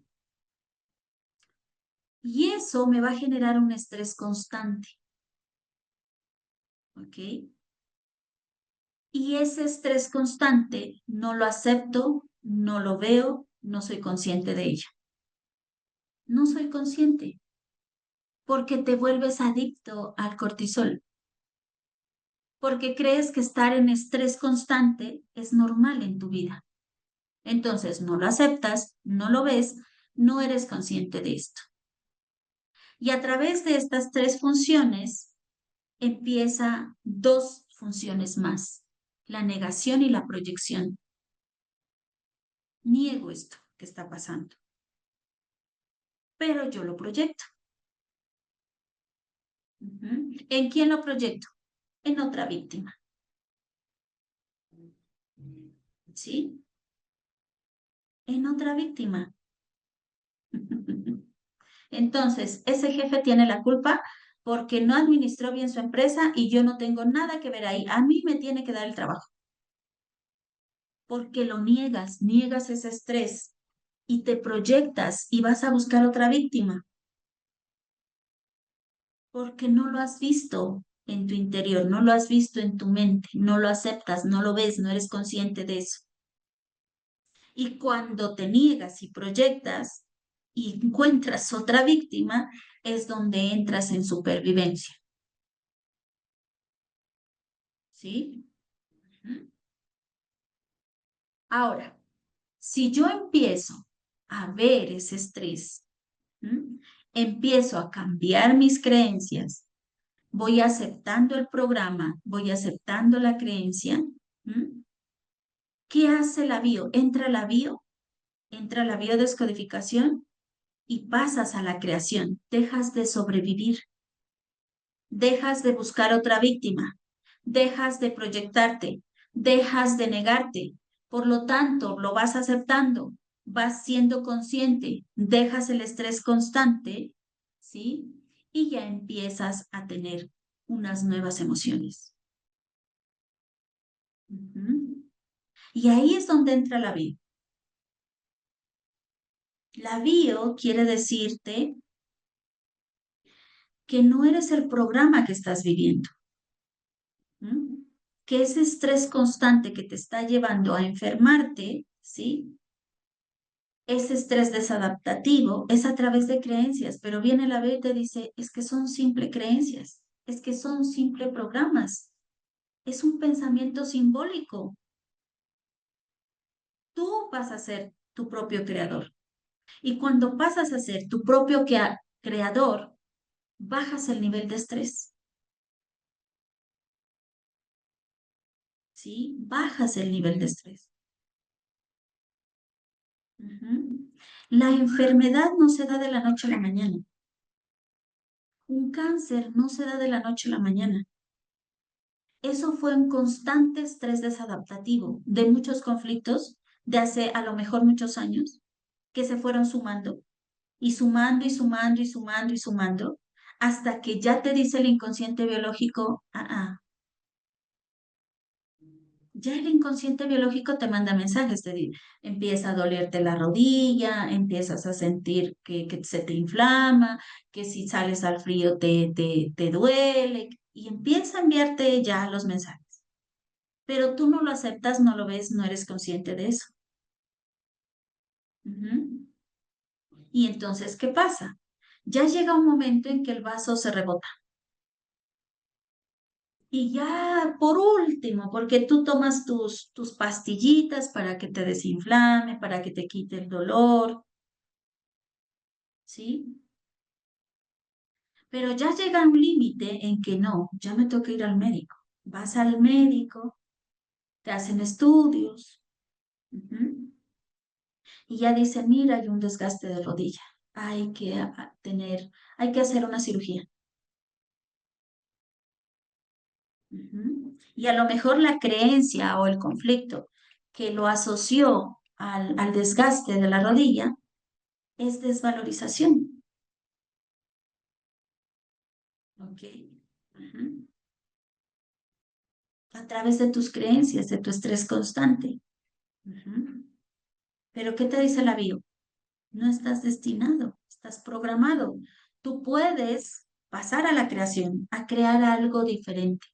Y eso me va a generar un estrés constante, ¿ok? Y ese estrés constante no lo acepto, no lo veo, no soy consciente de ello. No soy consciente porque te vuelves adicto al cortisol, porque crees que estar en estrés constante es normal en tu vida. Entonces no lo aceptas, no lo ves, no eres consciente de esto. Y a través de estas tres funciones empieza dos funciones más, la negación y la proyección. Niego esto que está pasando, pero yo lo proyecto. ¿En quién lo proyecto? En otra víctima. ¿Sí? En otra víctima. Entonces, ese jefe tiene la culpa porque no administró bien su empresa y yo no tengo nada que ver ahí. A mí me tiene que dar el trabajo porque lo niegas, niegas ese estrés y te proyectas y vas a buscar otra víctima porque no lo has visto en tu interior, no lo has visto en tu mente, no lo aceptas, no lo ves, no eres consciente de eso. Y cuando te niegas y proyectas y encuentras otra víctima, es donde entras en supervivencia. ¿Sí? Ujú. Ahora, si yo empiezo a ver ese estrés, ¿m? Empiezo a cambiar mis creencias, voy aceptando el programa, voy aceptando la creencia, ¿m? ¿Qué hace la bio? Entra la biodescodificación y pasas a la creación, dejas de sobrevivir, dejas de buscar otra víctima, dejas de proyectarte, dejas de negarte. Por lo tanto, lo vas aceptando, vas siendo consciente, dejas el estrés constante, ¿sí? Y ya empiezas a tener unas nuevas emociones. Ujú. Y ahí es donde entra la bio. La bio quiere decirte que no eres el programa que estás viviendo. ¿Mm? Que ese estrés constante que te está llevando a enfermarte, ¿sí? Ese estrés desadaptativo es a través de creencias, pero viene la B y te dice, es que son simple creencias, es que son simple programas, es un pensamiento simbólico. Tú vas a ser tu propio creador. Y cuando pasas a ser tu propio creador, bajas el nivel de estrés, ¿sí? Bajas el nivel de estrés. Ujú. La enfermedad no se da de la noche a la mañana. Un cáncer no se da de la noche a la mañana. Eso fue un constante estrés desadaptativo de muchos conflictos de hace a lo mejor muchos años que se fueron sumando y sumando y sumando y sumando y sumando hasta que ya te dice el inconsciente biológico, ya el inconsciente biológico te manda mensajes, empieza a dolerte la rodilla, empiezas a sentir que se te inflama, que si sales al frío te duele y empieza a enviarte ya los mensajes. Pero tú no lo aceptas, no lo ves, no eres consciente de eso. Ujú. Y entonces, ¿qué pasa? Ya llega un momento en que el vaso se rebota. Y ya por último, porque tú tomas tus pastillitas para que te desinflame, para que te quite el dolor, ¿sí? Pero ya llega un límite en que no, ya me toca ir al médico. Vas al médico, te hacen estudios, ujú, y ya dicen, mira, hay un desgaste de rodilla, hay que hay que hacer una cirugía. Ujú. Y a lo mejor la creencia o el conflicto que lo asoció al desgaste de la rodilla es desvalorización. ¿Ok? Ujú. A través de tus creencias, de tu estrés constante. Ujú. Pero ¿qué te dice la bio? No estás destinado, estás programado. Tú puedes pasar a la creación, a crear algo diferente,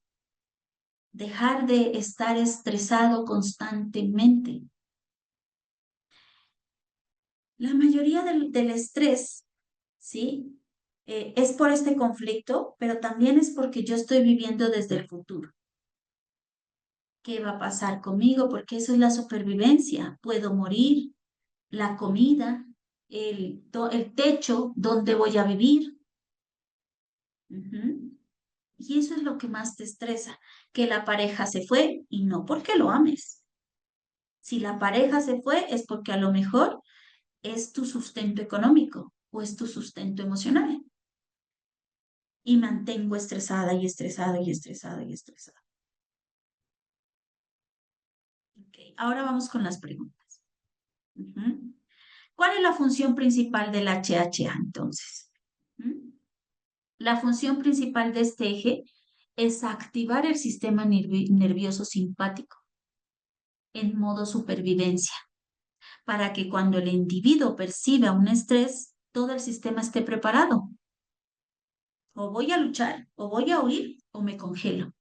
dejar de estar estresado constantemente. La mayoría del estrés, ¿sí? Es por este conflicto, pero también es porque yo estoy viviendo desde el futuro. ¿Qué va a pasar conmigo? Porque eso es la supervivencia. Puedo morir, la comida, el techo, dónde voy a vivir. Ujú. Y eso es lo que más te estresa, que la pareja se fue y no porque lo ames. Si la pareja se fue es porque a lo mejor es tu sustento económico o es tu sustento emocional. Y mantengo estresada y estresada y estresada y estresada. Okay. Ahora vamos con las preguntas. Ujú. ¿Cuál es la función principal del HHA entonces? ¿Mm? La función principal de este eje es activar el sistema nervioso simpático en modo supervivencia, para que cuando el individuo perciba un estrés, todo el sistema esté preparado. O voy a luchar, o voy a huir, o me congelo.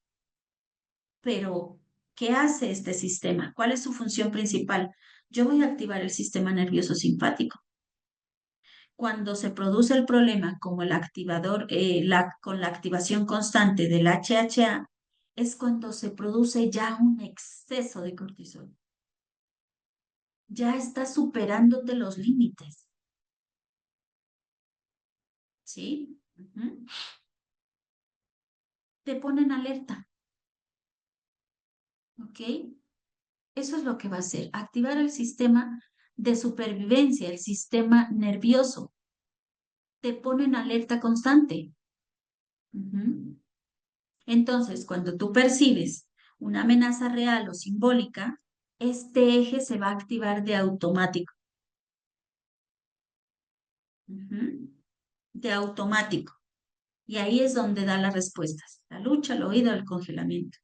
Pero, ¿qué hace este sistema? ¿Cuál es su función principal? Yo voy a activar el sistema nervioso simpático. Cuando se produce el problema como el activador, con la activación constante del HHA, es cuando se produce ya un exceso de cortisol. Ya está superándote los límites, ¿sí? Ujú. Te ponen alerta, ¿ok? Eso es lo que va a hacer, activar el sistema de supervivencia, el sistema nervioso. Te ponen alerta constante. Ujú. Entonces, cuando tú percibes una amenaza real o simbólica, este eje se va a activar de automático. Ujú. De automático. Y ahí es donde da las respuestas. La lucha, la huida, el congelamiento.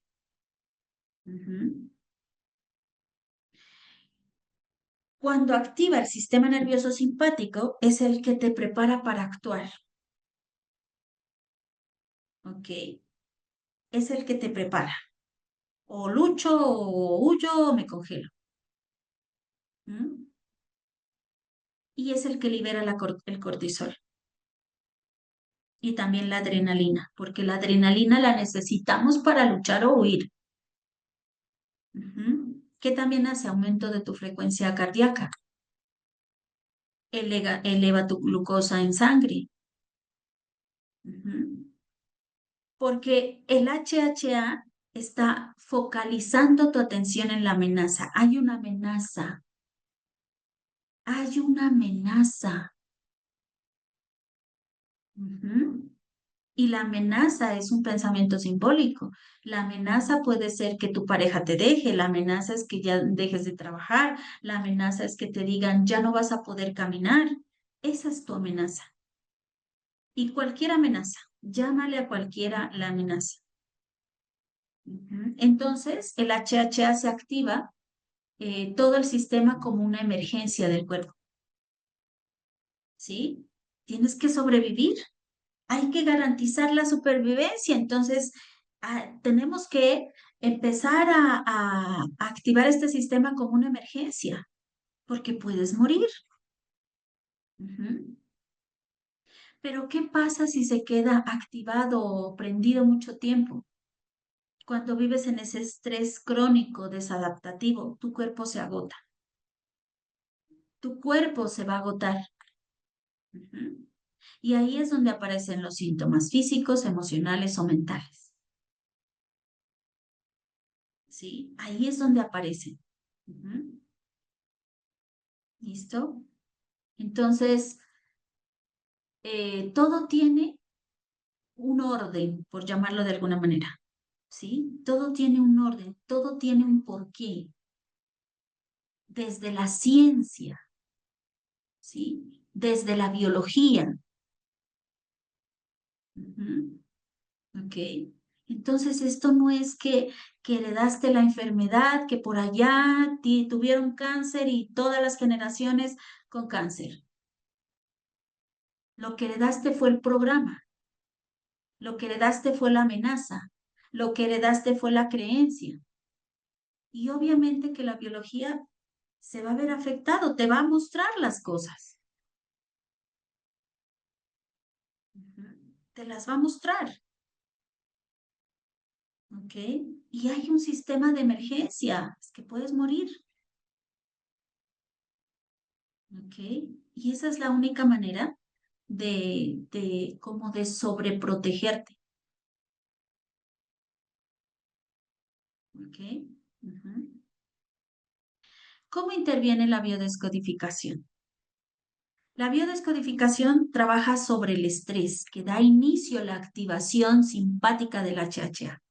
Ujú. Cuando activa el sistema nervioso simpático, es el que te prepara para actuar. ¿Ok? Es el que te prepara. O lucho, o huyo, o me congelo. ¿Mm? Y es el que libera el cortisol y también la adrenalina, porque la adrenalina la necesitamos para luchar o huir. Ujú. Que también hace aumento de tu frecuencia cardíaca, eleva tu glucosa en sangre. Ujú. Porque el HHA está focalizando tu atención en la amenaza. Hay una amenaza, hay una amenaza. Ujú. Y la amenaza es un pensamiento simbólico. La amenaza puede ser que tu pareja te deje, la amenaza es que ya dejes de trabajar, la amenaza es que te digan ya no vas a poder caminar. Esa es tu amenaza. Y cualquier amenaza, llámale a cualquiera la amenaza. Ujú. Entonces, el HHA se activa todo el sistema como una emergencia del cuerpo, ¿sí? Tienes que sobrevivir, hay que garantizar la supervivencia, entonces tenemos que empezar a activar este sistema como una emergencia, porque puedes morir. Ujú. Pero ¿qué pasa si se queda activado o prendido mucho tiempo? Cuando vives en ese estrés crónico desadaptativo, tu cuerpo se agota, tu cuerpo se va a agotar. Ujú. Y ahí es donde aparecen los síntomas físicos, emocionales o mentales. ¿Sí? Ahí es donde aparecen. Ujú. ¿Listo? Entonces, todo tiene un orden, por llamarlo de alguna manera. ¿Sí? Todo tiene un orden, todo tiene un porqué. Desde la ciencia, ¿sí? Desde la biología. Ujú. ¿Ok? Entonces, esto no es que heredaste la enfermedad, que por allá tuvieron cáncer y todas las generaciones con cáncer. Lo que heredaste fue el programa, lo que heredaste fue la amenaza, lo que heredaste fue la creencia. Y obviamente que la biología se va a ver afectado, te va a mostrar las cosas. Ujú. Te las va a mostrar, ¿ok? Y hay un sistema de emergencia, es que puedes morir. ¿Ok? Y esa es la única manera como de sobreprotegerte. ¿Ok? Ujú. ¿Cómo interviene la biodescodificación? La biodescodificación trabaja sobre el estrés, que da inicio a la activación simpática del HHA.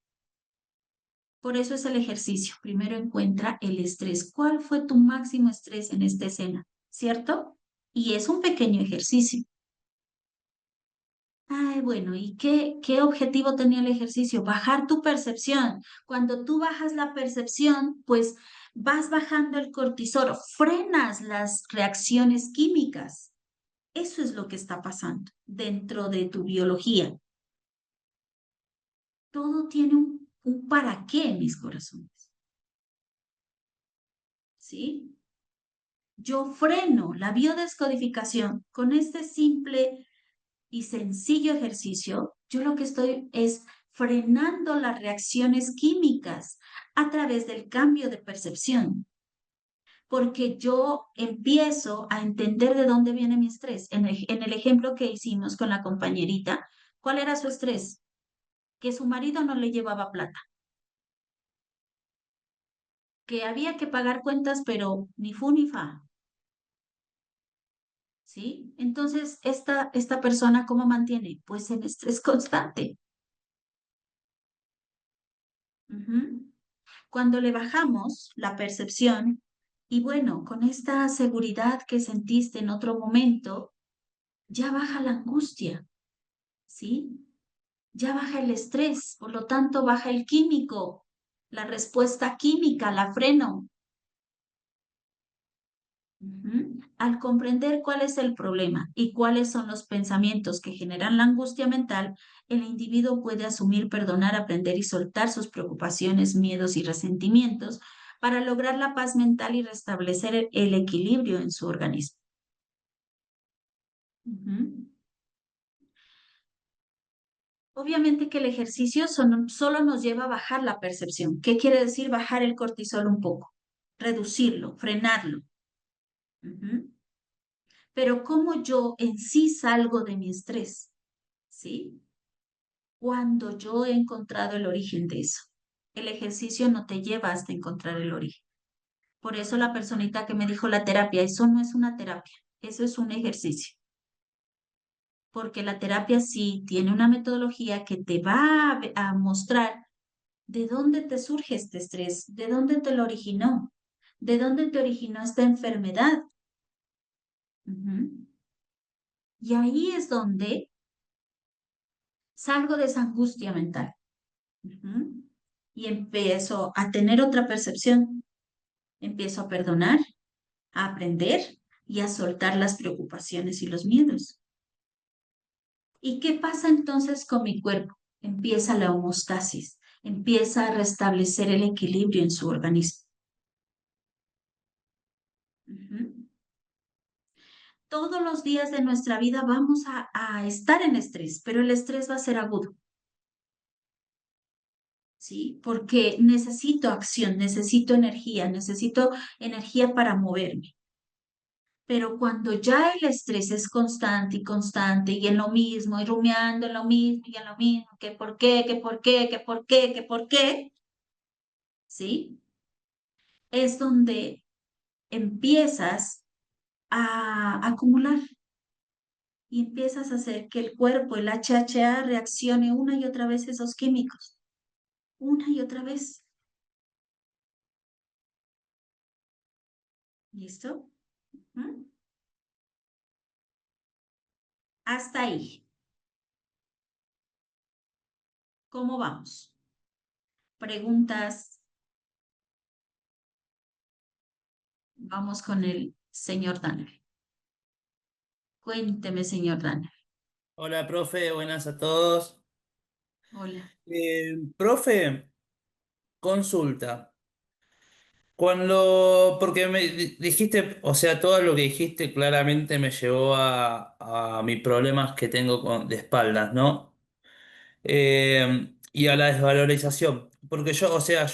Por eso es el ejercicio. Primero encuentra el estrés. ¿Cuál fue tu máximo estrés en esta escena? ¿Cierto? Y es un pequeño ejercicio. Ay, bueno, ¿y qué objetivo tenía el ejercicio? Bajar tu percepción. Cuando tú bajas la percepción, pues vas bajando el cortisol, frenas las reacciones químicas. Eso es lo que está pasando dentro de tu biología. Todo tiene un para qué, mis corazones. ¿Sí? Yo freno la biodescodificación con este simple y sencillo ejercicio, yo lo que estoy es frenando las reacciones químicas a través del cambio de percepción, porque yo empiezo a entender de dónde viene mi estrés. En el ejemplo que hicimos con la compañerita, ¿cuál era su estrés? Que su marido no le llevaba plata, que había que pagar cuentas, pero ni fu ni fa, ¿sí? Entonces, esta persona, ¿cómo mantiene? Pues en estrés constante. Ujú. Cuando le bajamos la percepción y bueno, con esta seguridad que sentiste en otro momento, ya baja la angustia, ¿sí? Ya baja el estrés, por lo tanto baja el químico, la respuesta química, la freno. Ujú. Al comprender cuál es el problema y cuáles son los pensamientos que generan la angustia mental, el individuo puede asumir, perdonar, aprender y soltar sus preocupaciones, miedos y resentimientos para lograr la paz mental y restablecer el equilibrio en su organismo. Ujú. Obviamente que el ejercicio solo nos lleva a bajar la percepción. ¿Qué quiere decir bajar el cortisol un poco? Reducirlo, frenarlo. Ujú. Pero ¿cómo yo en sí salgo de mi estrés? ¿Sí? Cuando yo he encontrado el origen de eso. El ejercicio no te lleva hasta encontrar el origen. Por eso la personita que me dijo la terapia, eso no es una terapia, eso es un ejercicio. porque la terapia sí tiene una metodología que te va a mostrar de dónde te surge este estrés, de dónde te lo originó, de dónde te originó esta enfermedad. Ujú. Y ahí es donde salgo de esa angustia mental. Ujú. Y empiezo a tener otra percepción, empiezo a perdonar, a aprender y a soltar las preocupaciones y los miedos. ¿Y qué pasa entonces con mi cuerpo? Empieza la homeostasis, empieza a restablecer el equilibrio en su organismo. Ujú. Todos los días de nuestra vida vamos a estar en estrés, pero el estrés va a ser agudo, ¿sí? Porque necesito acción, necesito energía para moverme. Pero cuando ya el estrés es constante y constante y en lo mismo, y rumiando en lo mismo y en lo mismo, que por qué, que por qué, que por qué, que por qué, ¿sí? Es donde empiezas a acumular y empiezas a hacer que el cuerpo, el HHA, reaccione una y otra vez esos químicos, una y otra vez. ¿Listo? ¿Mm? Hasta ahí. ¿Cómo vamos? Preguntas. Vamos con el señor Daniel. Cuénteme, señor Daniel. Hola, profe, buenas a todos. Hola. Profe, consulta. Porque me dijiste, o sea, todo lo que dijiste claramente me llevó a mis problemas que tengo de espaldas, ¿no? Y a la desvalorización. Porque yo, o sea,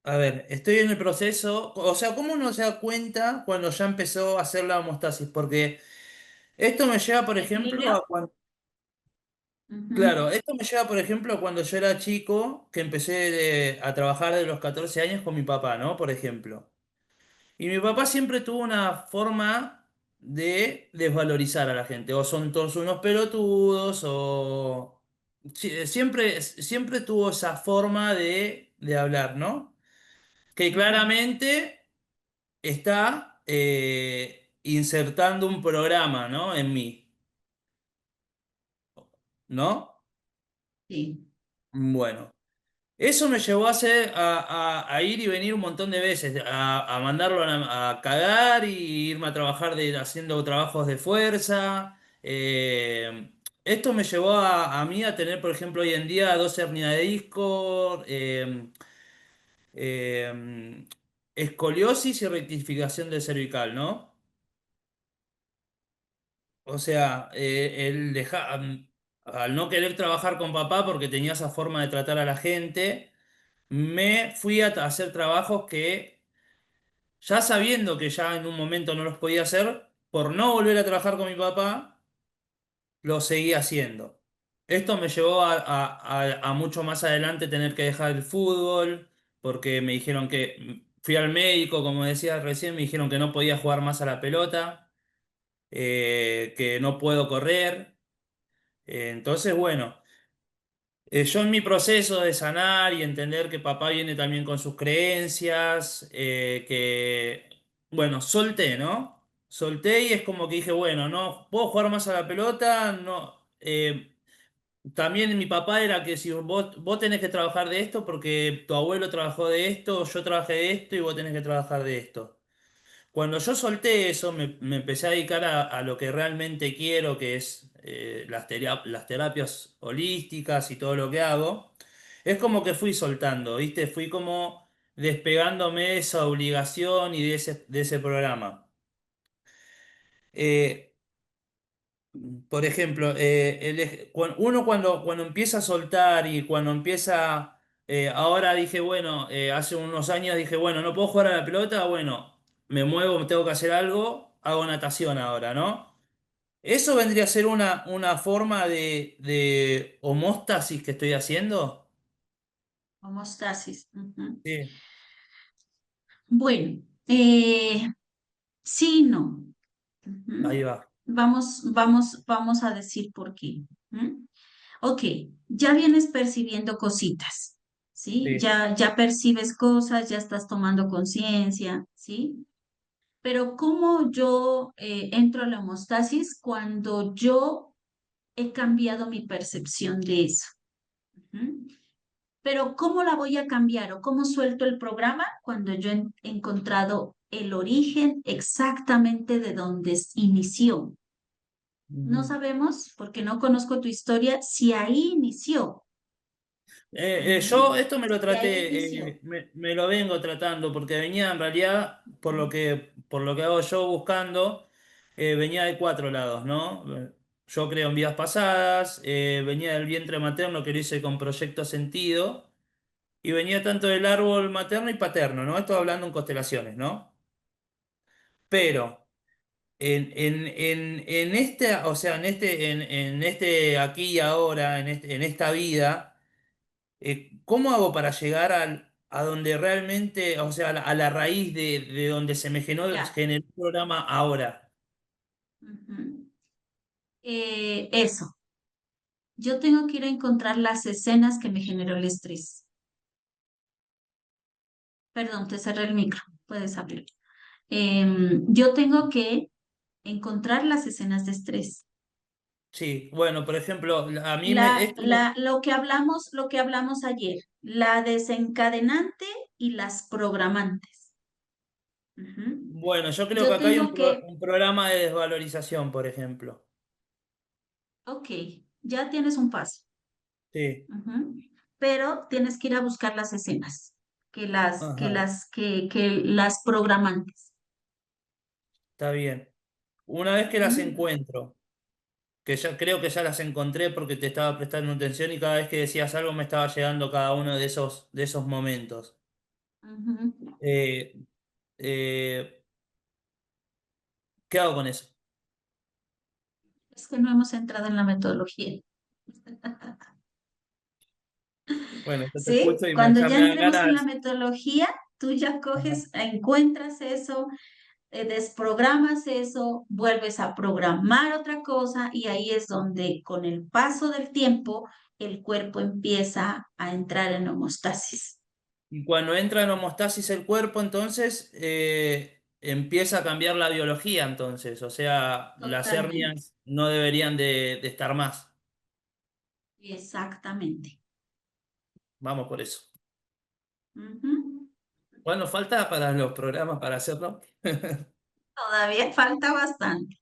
a ver, estoy en el proceso, o sea, ¿cómo uno se da cuenta cuando ya empezó a hacer la homeostasis? Porque esto me lleva, por ¿El ejemplo, equilibrio? a cuando... Ujú. Claro, esto me lleva, por ejemplo, cuando yo era chico, que empecé a trabajar de los 14 años con mi papá, ¿no? Por ejemplo. Y mi papá siempre tuvo una forma de desvalorizar a la gente. O son todos unos pelotudos, o... siempre tuvo esa forma de hablar, ¿no? Que Ujú. claramente está insertando un programa, ¿no? En mí, ¿no? Sí. Bueno. Eso me llevó a, a ir y venir un montón de veces, a mandarlo a cagar y irme a trabajar haciendo trabajos de fuerza. Esto me llevó a mí a tener, por ejemplo, hoy en día dos hernias de disco, escoliosis y rectificación del cervical, ¿no? O sea, al no querer trabajar con papá porque tenía esa forma de tratar a la gente. Me fui a hacer trabajos que, ya sabiendo que ya en un momento no los podía hacer, por no volver a trabajar con mi papá, los seguí haciendo. Esto me llevó a mucho más adelante tener que dejar el fútbol, porque me dijeron que, fui al médico, como decía recién, me dijeron que no podía jugar más a la pelota, que no puedo correr. Entonces, bueno. Yo en mi proceso de sanar y entender que papá viene también con sus creencias, bueno, solté, ¿no? Solté y es como que dije, bueno, no puedo jugar más a la pelota, no. También mi papá era que si vos tenés que trabajar de esto porque tu abuelo trabajó de esto, yo trabajé de esto y vos tenés que trabajar de esto. Cuando yo solté eso, me empecé a dedicar a lo que realmente quiero, que es las terapias holísticas y todo lo que hago. Es como que fui soltando, ¿viste? Fui como despegándome de esa obligación y de ese programa. Eh, por ejemplo, uno cuando empieza a soltar y cuando empieza, ahora dije, bueno, hace unos años dije, bueno, no puedo jugar a la pelota, bueno, me muevo, tengo que hacer algo, hago natación ahora, ¿no? ¿Eso vendría a ser una forma de homóstasis que estoy haciendo? Homostasis. Ujú. Sí, Bueno, sí, y no. ahí Ujú. va. vamos a decir por qué. ¿M? Ok, ya vienes percibiendo cositas, ¿sí? Sí. Ya percibes cosas, ya estás tomando conciencia, ¿sí? Pero ¿cómo yo entro a la homeostasis cuando yo he cambiado mi percepción de eso? Ujú. Pero ¿cómo la voy a cambiar o cómo suelto el programa cuando yo he encontrado el origen exactamente de donde inició? No Ujú. sabemos, porque no conozco tu historia, si ahí inició. Yo Ujú. esto me lo Si ahí traté, inició. me lo vengo tratando, porque venía en realidad, por lo que hago yo buscando, venía de cuatro lados, ¿no? Yo creo en vidas pasadas, venía del vientre materno que lo hice con Proyecto Sentido, y venía tanto del árbol materno y paterno, ¿no? Esto hablando en constelaciones, ¿no? Pero en este, o sea, en este aquí y ahora, en esta vida. ¿Cómo hago para llegar a donde realmente, o sea, a la raíz de donde se me Ya. generó el programa ahora? Ujú. Eso. Yo tengo que ir a encontrar las escenas que me generó el estrés. Perdón, te cerré el micro. Puedes abrir. Yo tengo que encontrar las escenas de estrés. Sí, bueno, por ejemplo, a mí me, esto Lo que hablamos ayer, la desencadenante y las programantes. Ujú. bueno, yo creo que Yo acá hay tengo que, un programa de desvalorización, por ejemplo. ok, ya tienes un paso. Sí, Ujú. Pero tienes que ir a buscar las escenas, ajá, que las programantes. está bien. Una vez que las Ujú, encuentro, que ya creo que ya las encontré porque te estaba prestando atención y cada vez que decías algo me estaba llegando cada uno de esos momentos. ujú. Eh, eh, ¿Qué hago con eso? Es que no hemos entrado en la metodología. Bueno, yo te ¿Sí? escucho y Cuando ya ya me dan entremos en la ganas. metodología, tú ya Ajá. coges, encuentras eso, desprogramas eso, vuelves a programar otra cosa y ahí es donde con el paso del tiempo el cuerpo empieza a entrar en homeostasis. Y cuando entra en homeostasis el cuerpo, entonces empieza a cambiar la biología, entonces. O sea, las Totalmente. hernias no deberían de estar más. Exactamente. Vamos por eso. Ujú. Bueno, falta para los programas para hacerlo. Todavía falta bastante.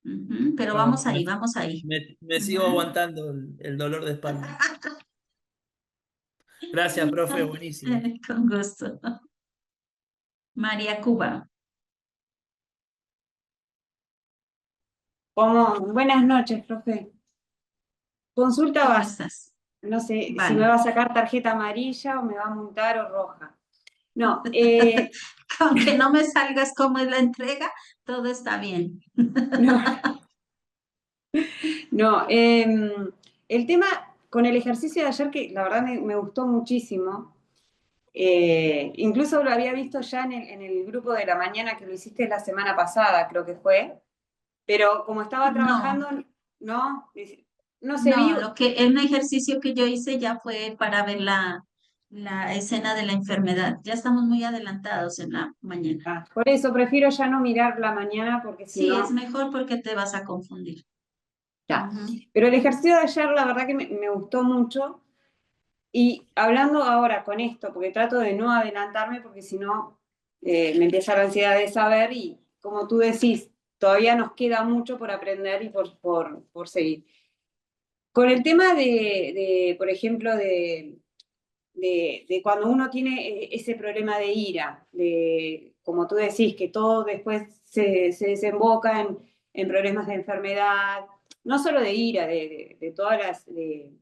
Ujú. Pero No, vamos ahí, vamos ahí. me sigo Ujú. aguantando el dolor de espalda. Gracias, profe, buenísimo. Con gusto. María Cuba, Buenas noches, profe. Consulta ¿cómo básica. estás? No sé si me Vale. va a sacar tarjeta amarilla o me va a multar o roja. No, Con que no me salgas cómo es la entrega, todo está bien. no, no. El tema con el ejercicio de ayer, que la verdad me gustó muchísimo, incluso lo había visto ya en el grupo de la mañana que lo hiciste la semana pasada, creo que fue, pero como estaba No, trabajando, no, no se no, vio. lo que un ejercicio que yo hice ya fue para ver la escena de la enfermedad. Ya estamos muy adelantados en la mañana. Por eso prefiero ya no mirar la mañana porque si Sí, es no. mejor porque te vas a confundir. Ya. Ujú. Pero el ejercicio de ayer, la verdad que me gustó mucho. Y hablando ahora con esto, porque trato de no adelantarme, porque si no me empieza la ansiedad de saber y como tú decís, todavía nos queda mucho por aprender y por seguir. Con el tema por ejemplo, de cuando uno tiene ese problema de ira, de, como tú decís, que todo después se desemboca en problemas de enfermedad, no solo de ira, de todas las, de-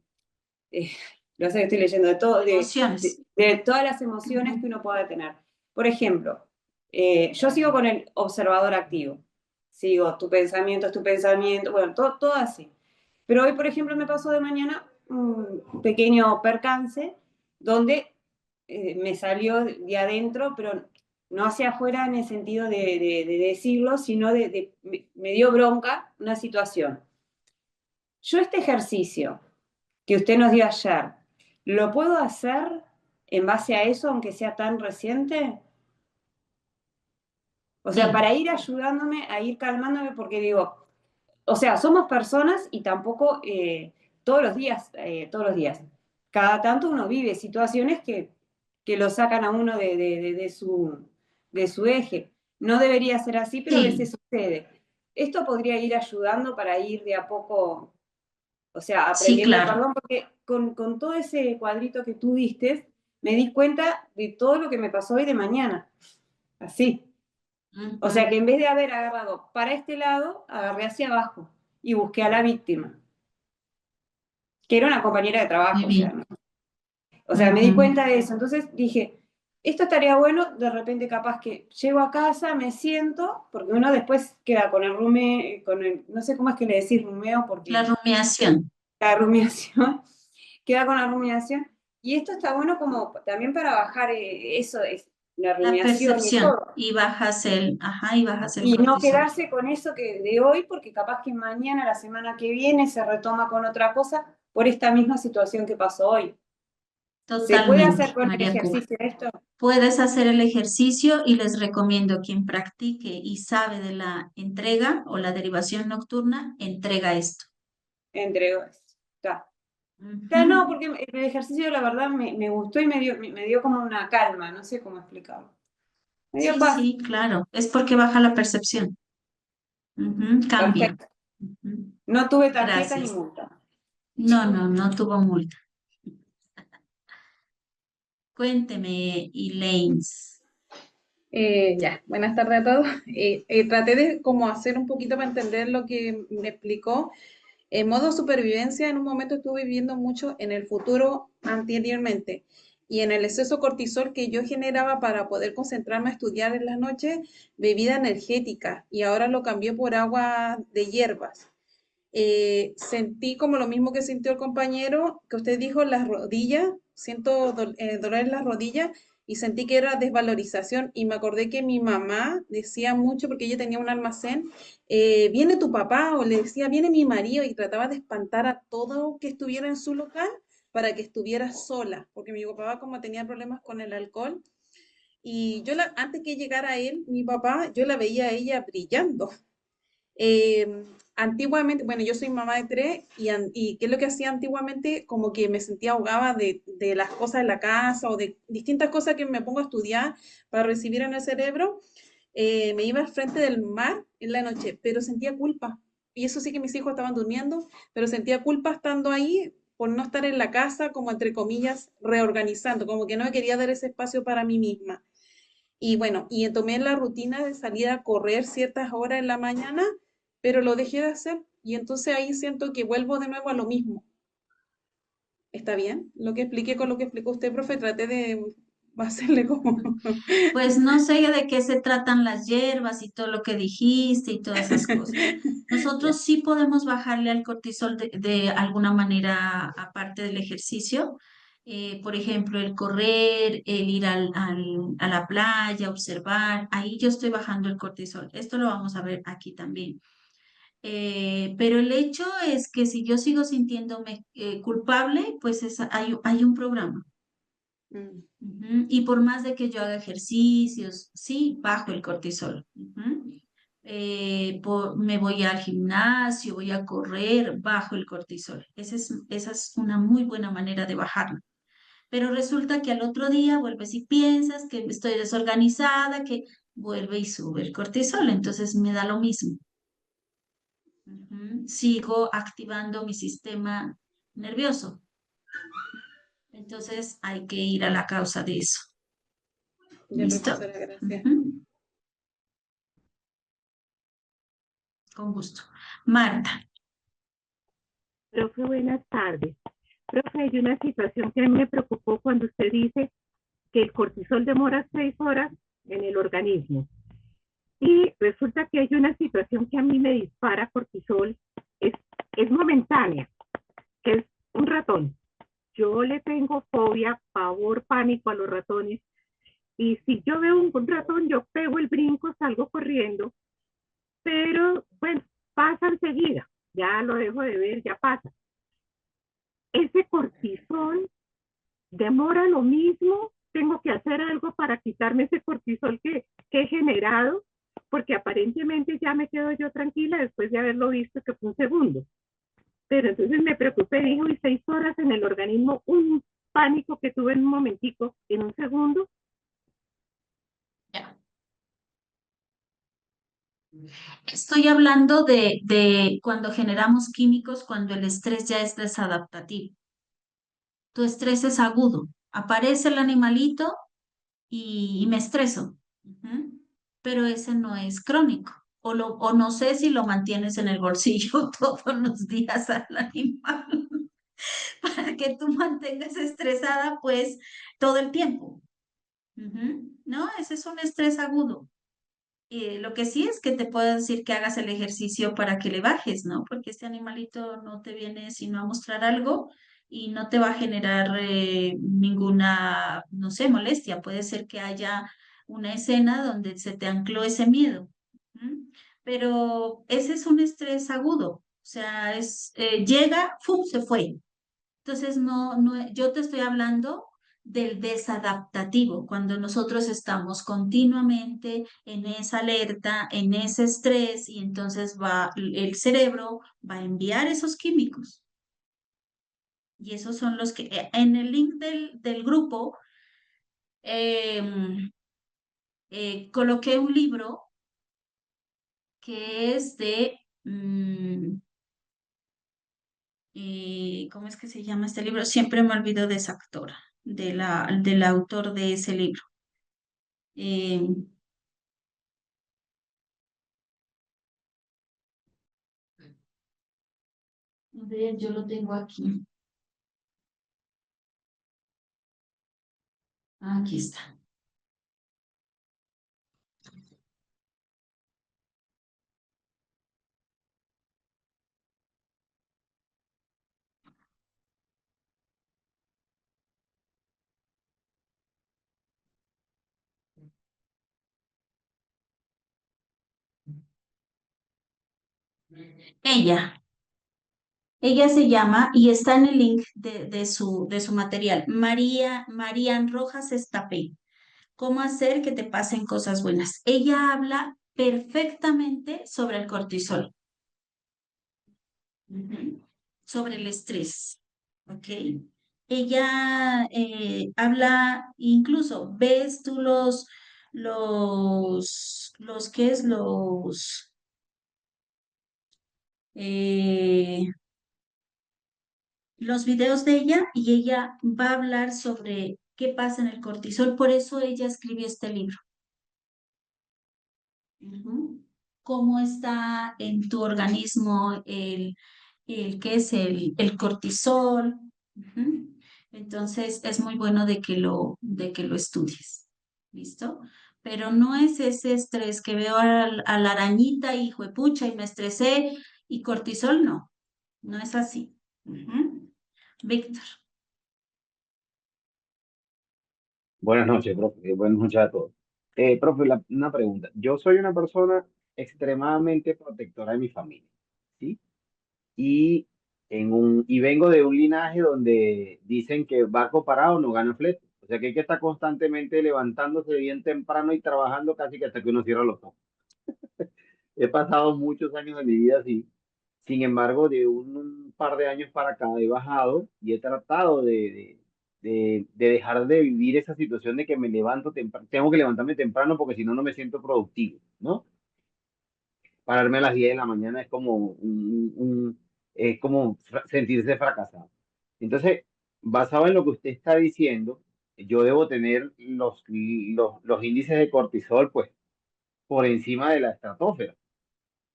lo sé que estoy leyendo, Emociones. de todas las Ujú. emociones que uno pueda tener. Por ejemplo, yo sigo con el observador activo, sigo tu pensamiento, bueno, todo así. Pero hoy, por ejemplo, me pasó de mañana un pequeño percance donde me salió de adentro, pero no hacia afuera en el sentido de decirlo, sino me dio bronca una situación. Yo este ejercicio que usted nos dio ayer, ¿lo puedo hacer en base a eso, aunque sea tan reciente? O sea, Sí, para ir ayudándome a ir calmándome, porque digo, o sea, somos personas y tampoco todos los días. Cada tanto uno vive situaciones que lo sacan a uno de su eje. No debería ser así, pero a sí, veces sucede. Esto podría ir ayudando para ir de a poco, o sea, sí, aprendiendo el claro. perdón, porque con todo ese cuadrito que tú diste, me di cuenta de todo lo que me pasó hoy de mañana. Así. O sea que Ujú. en vez de haber agarrado para este lado, agarré hacia abajo y busqué a la víctima, que era una compañera de Muy trabajo, o sea, bien. ¿no? O sea, me di Ujú. cuenta de eso. Entonces dije, esto estaría bueno, de repente capaz que llego a casa, me siento, porque uno después queda con el no sé cómo es que le decís rumeo, La porque rumiación, la rumiación, queda con la rumiación. Y esto está bueno como también para bajar eso, es la la rumiación y percepción, todo. y bajas ajá, y bajas el Y no cortisol. quedarse con eso que de hoy, porque capaz que mañana, la semana que viene, se retoma con otra cosa por esta misma situación que pasó hoy. ¿Se puede hacer Totalmente, con el María Cura. ejercicio esto? Puedes hacer el ejercicio y les recomiendo quien practique y sabe de la entrega o la derivación nocturna, entrega esto. Entre está. Ujú. Ya no, porque el ejercicio la verdad me gustó y me dio como una calma, no sé cómo explicarlo. Me dio Sí, paz. sí, claro. Es porque baja la percepción. Ujú, cambia. Perfecto. Ujú. No tuve tarjeta ni Gracias. multa. No, no, no tuvo multa. Cuénteme, Elaine. Ya, buenas tardes a todos. Traté de como hacer un poquito para entender lo que me explicó. En modo supervivencia, en un momento estuve viviendo mucho en el futuro anteriormente y en el exceso cortisol que yo generaba para poder concentrarme a estudiar en las noches, bebida energética y ahora lo cambié por agua de hierbas. Sentí como lo mismo que sintió el compañero, que usted dijo, las rodillas, siento dolor en las rodillas y sentí que era desvalorización y me acordé que mi mamá decía mucho, porque ella tenía un almacén, viene tu papá o le decía, viene mi marido y trataba de espantar a todo que estuviera en su local para que estuviera sola, porque mi papá como tenía problemas con el alcohol y antes que llegara él, mi papá, yo la veía a ella brillando. Antiguamente, bueno, yo soy mamá de tres y ¿qué es lo que hacía antiguamente? Como que me sentía ahogada de las cosas de la casa o de distintas cosas que me pongo a estudiar para recibir en el cerebro. Me iba al frente del mar en la noche, pero sentía culpa. Y eso sí que mis hijos estaban durmiendo, pero sentía culpa estando ahí por no estar en la casa, como entre comillas, reorganizando, como que no me quería dar ese espacio para mí misma. Y bueno, y tomé la rutina de salir a correr ciertas horas en la mañana, pero lo dejé de hacer. Y entonces ahí siento que vuelvo de nuevo a lo mismo. ¿Está bien? Lo que expliqué con lo que explicó usted, profe, traté de hacerle como... Pues no sé de qué se tratan las hierbas y todo lo que dijiste y todas esas cosas. Ya. Nosotros sí podemos bajarle al cortisol de alguna manera aparte del ejercicio. Por ejemplo, el correr, el ir a la playa, observar. Ahí yo estoy bajando el cortisol. Esto lo vamos a ver aquí también. Pero el hecho es que si yo sigo sintiéndome culpable, pues hay un programa. Mm, Ujú. Y por más de que yo haga ejercicios, sí, bajo el cortisol. Ujú. Me voy al gimnasio, voy a correr, bajo el cortisol. Esa es una muy buena manera de bajarlo. Pero resulta que al otro día vuelves y piensas que estoy desorganizada, que vuelve y sube el cortisol. Entonces me da lo mismo. Ujú. Sigo activando mi sistema nervioso. Entonces hay que ir a la causa de eso. ya, ¿Listo? profesora, gracias. Ujú. Con gusto. Marta, Profe, buenas tardes. Profe, hay una situación que a mí me preocupó cuando usted dice que el cortisol demora 6 horas en el organismo. Y resulta que hay una situación que a mí me dispara cortisol, es, es momentánea, que es un ratón. Yo le tengo fobia, pavor, pánico a los ratones Y si yo veo un ratón, yo pego el brinco, salgo corriendo, pero bueno, pasa enseguida, ya lo dejo de ver, ya pasa. Ese cortisol demora lo mismo, tengo que hacer algo para quitarme ese cortisol que he generado, porque aparentemente ya me quedo yo tranquila después de haberlo visto que fue un segundo. Pero entonces me preocupé, dijo, y 6 horas en el organismo, un pánico que tuve en un momentico, en un segundo. Ya. Estoy hablando de cuando generamos químicos, cuando el estrés ya es desadaptativo. Tu estrés es agudo. Aparece el animalito y me estreso. Ujú. Pero ese no es crónico. O no sé si lo mantienes en el bolsillo todos los días al animal para que tú mantengas estresada pues todo el tiempo. Ujú. No, ese es un estrés agudo. Lo que sí es que te puedo decir que hagas el ejercicio para que le bajes, ¿no? Porque este animalito no te viene sino a mostrar algo y no te va a generar ninguna, no sé, molestia. Puede ser que haya una escena donde se te ancló ese miedo. ¿M? Pero ese es un estrés agudo. O sea, llega, ¡fum!, se fue. Entonces, yo te estoy hablando del desadaptativo, cuando nosotros estamos continuamente en esa alerta, en ese estrés, y entonces el cerebro va a enviar esos químicos. Y esos son los que en el link del grupo em, coloqué un libro que es ¿cómo es que se llama este libro? Siempre me olvido de esa actora, del autor de ese libro. Eh, a ver, yo lo tengo aquí. Aquí está. Ella, ella se llama y está en el link de su material. Marían Rojas Estapé. ¿Cómo hacer que te pasen cosas buenas? Ella habla perfectamente sobre el cortisol. Ujú. Sobre el estrés, ¿ok? Ella habla, incluso, ves tú ¿qué es? Eh, los videos de ella y ella va a hablar sobre qué pasa en el cortisol, por eso ella escribió este libro. Ujú. Cómo está en tu organismo ¿qué es el cortisol? Ujú. Entonces es muy bueno de que lo estudies. ¿Listo? Pero no es ese estrés que veo a la arañita y juepucha y me estresé y cortisol, no, no es así. Ujú. Víctor, Buenas noches, profe. Buenas noches a todos. Profe, una pregunta. Yo soy una persona extremadamente protectora de mi familia, ¿sí? Y, y vengo de un linaje donde dicen que barco parado no gana flete. O sea que hay que estar constantemente levantándose bien temprano y trabajando casi que hasta que uno cierra los ojos. He pasado muchos años de mi vida así. Sin embargo, de un par de años para acá he bajado y he tratado de dejar de vivir esa situación de que me levanto temprano, tengo que levantarme temprano porque si no, no me siento productivo, ¿no? Pararme a las 10 de la mañana es como es como sentirse fracasado. Entonces, basado en lo que usted está diciendo, yo debo tener los índices de cortisol, pues, por encima de la estratosfera.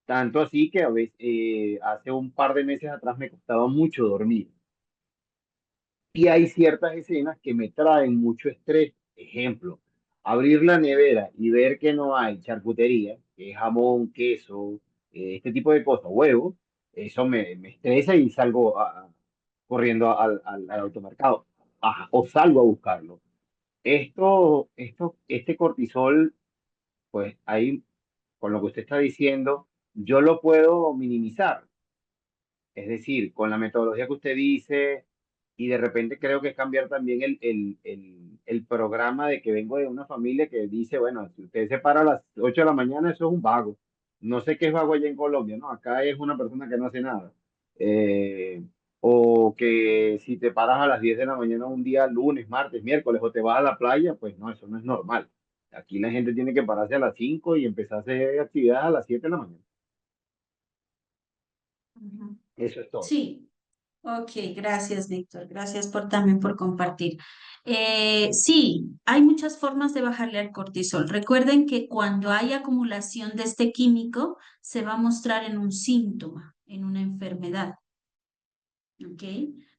Tanto así que a veces, hace un par de meses atrás me costaba mucho dormir. Y hay ciertas escenas que me traen mucho estrés. Ejemplo, abrir la nevera y ver que no hay charcutería, que es jamón, queso, este tipo de cosas, huevos, eso me estresa y salgo corriendo al automercado. Ajá, o salgo a buscarlo. Este cortisol, pues ahí, con lo que usted está diciendo, yo lo puedo minimizar. Es decir, con la metodología que usted dice, y de repente creo que es cambiar también el programa de que vengo de una familia que dice, bueno, si usted se para a las 8 de la mañana, eso es un vago. No sé qué es vago allá en Colombia, ¿no? Acá es una persona que no hace nada. Eh, o que si te paras a las 10 de la mañana un día, lunes, martes, miércoles, o te vas a la playa, pues no, eso no es normal. Aquí la gente tiene que pararse a las 5 y empezar a hacer actividades a las 7 de la mañana. Ujú. Eso es todo. Sí, ok, gracias, Víctor. Gracias también por compartir. Sí, hay muchas formas de bajarle al cortisol. Recuerden que cuando hay acumulación de este químico, se va a mostrar en un síntoma, en una enfermedad. ¿Ok?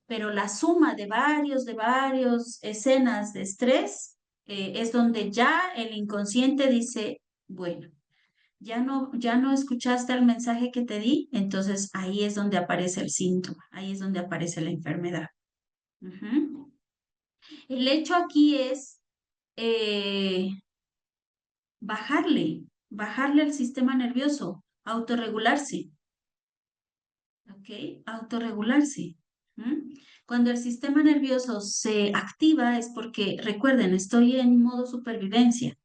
Pero la suma de varios escenas de estrés es donde ya el inconsciente dice, bueno, ya no escuchaste el mensaje que te di, entonces ahí es donde aparece el síntoma, ahí es donde aparece la enfermedad. Ujú. El hecho aquí es eh, bajarle al sistema nervioso, autorregularse. ¿Ok? Autorregularse. ¿Mm? Cuando el sistema nervioso se activa es porque, recuerden, estoy en modo supervivencia.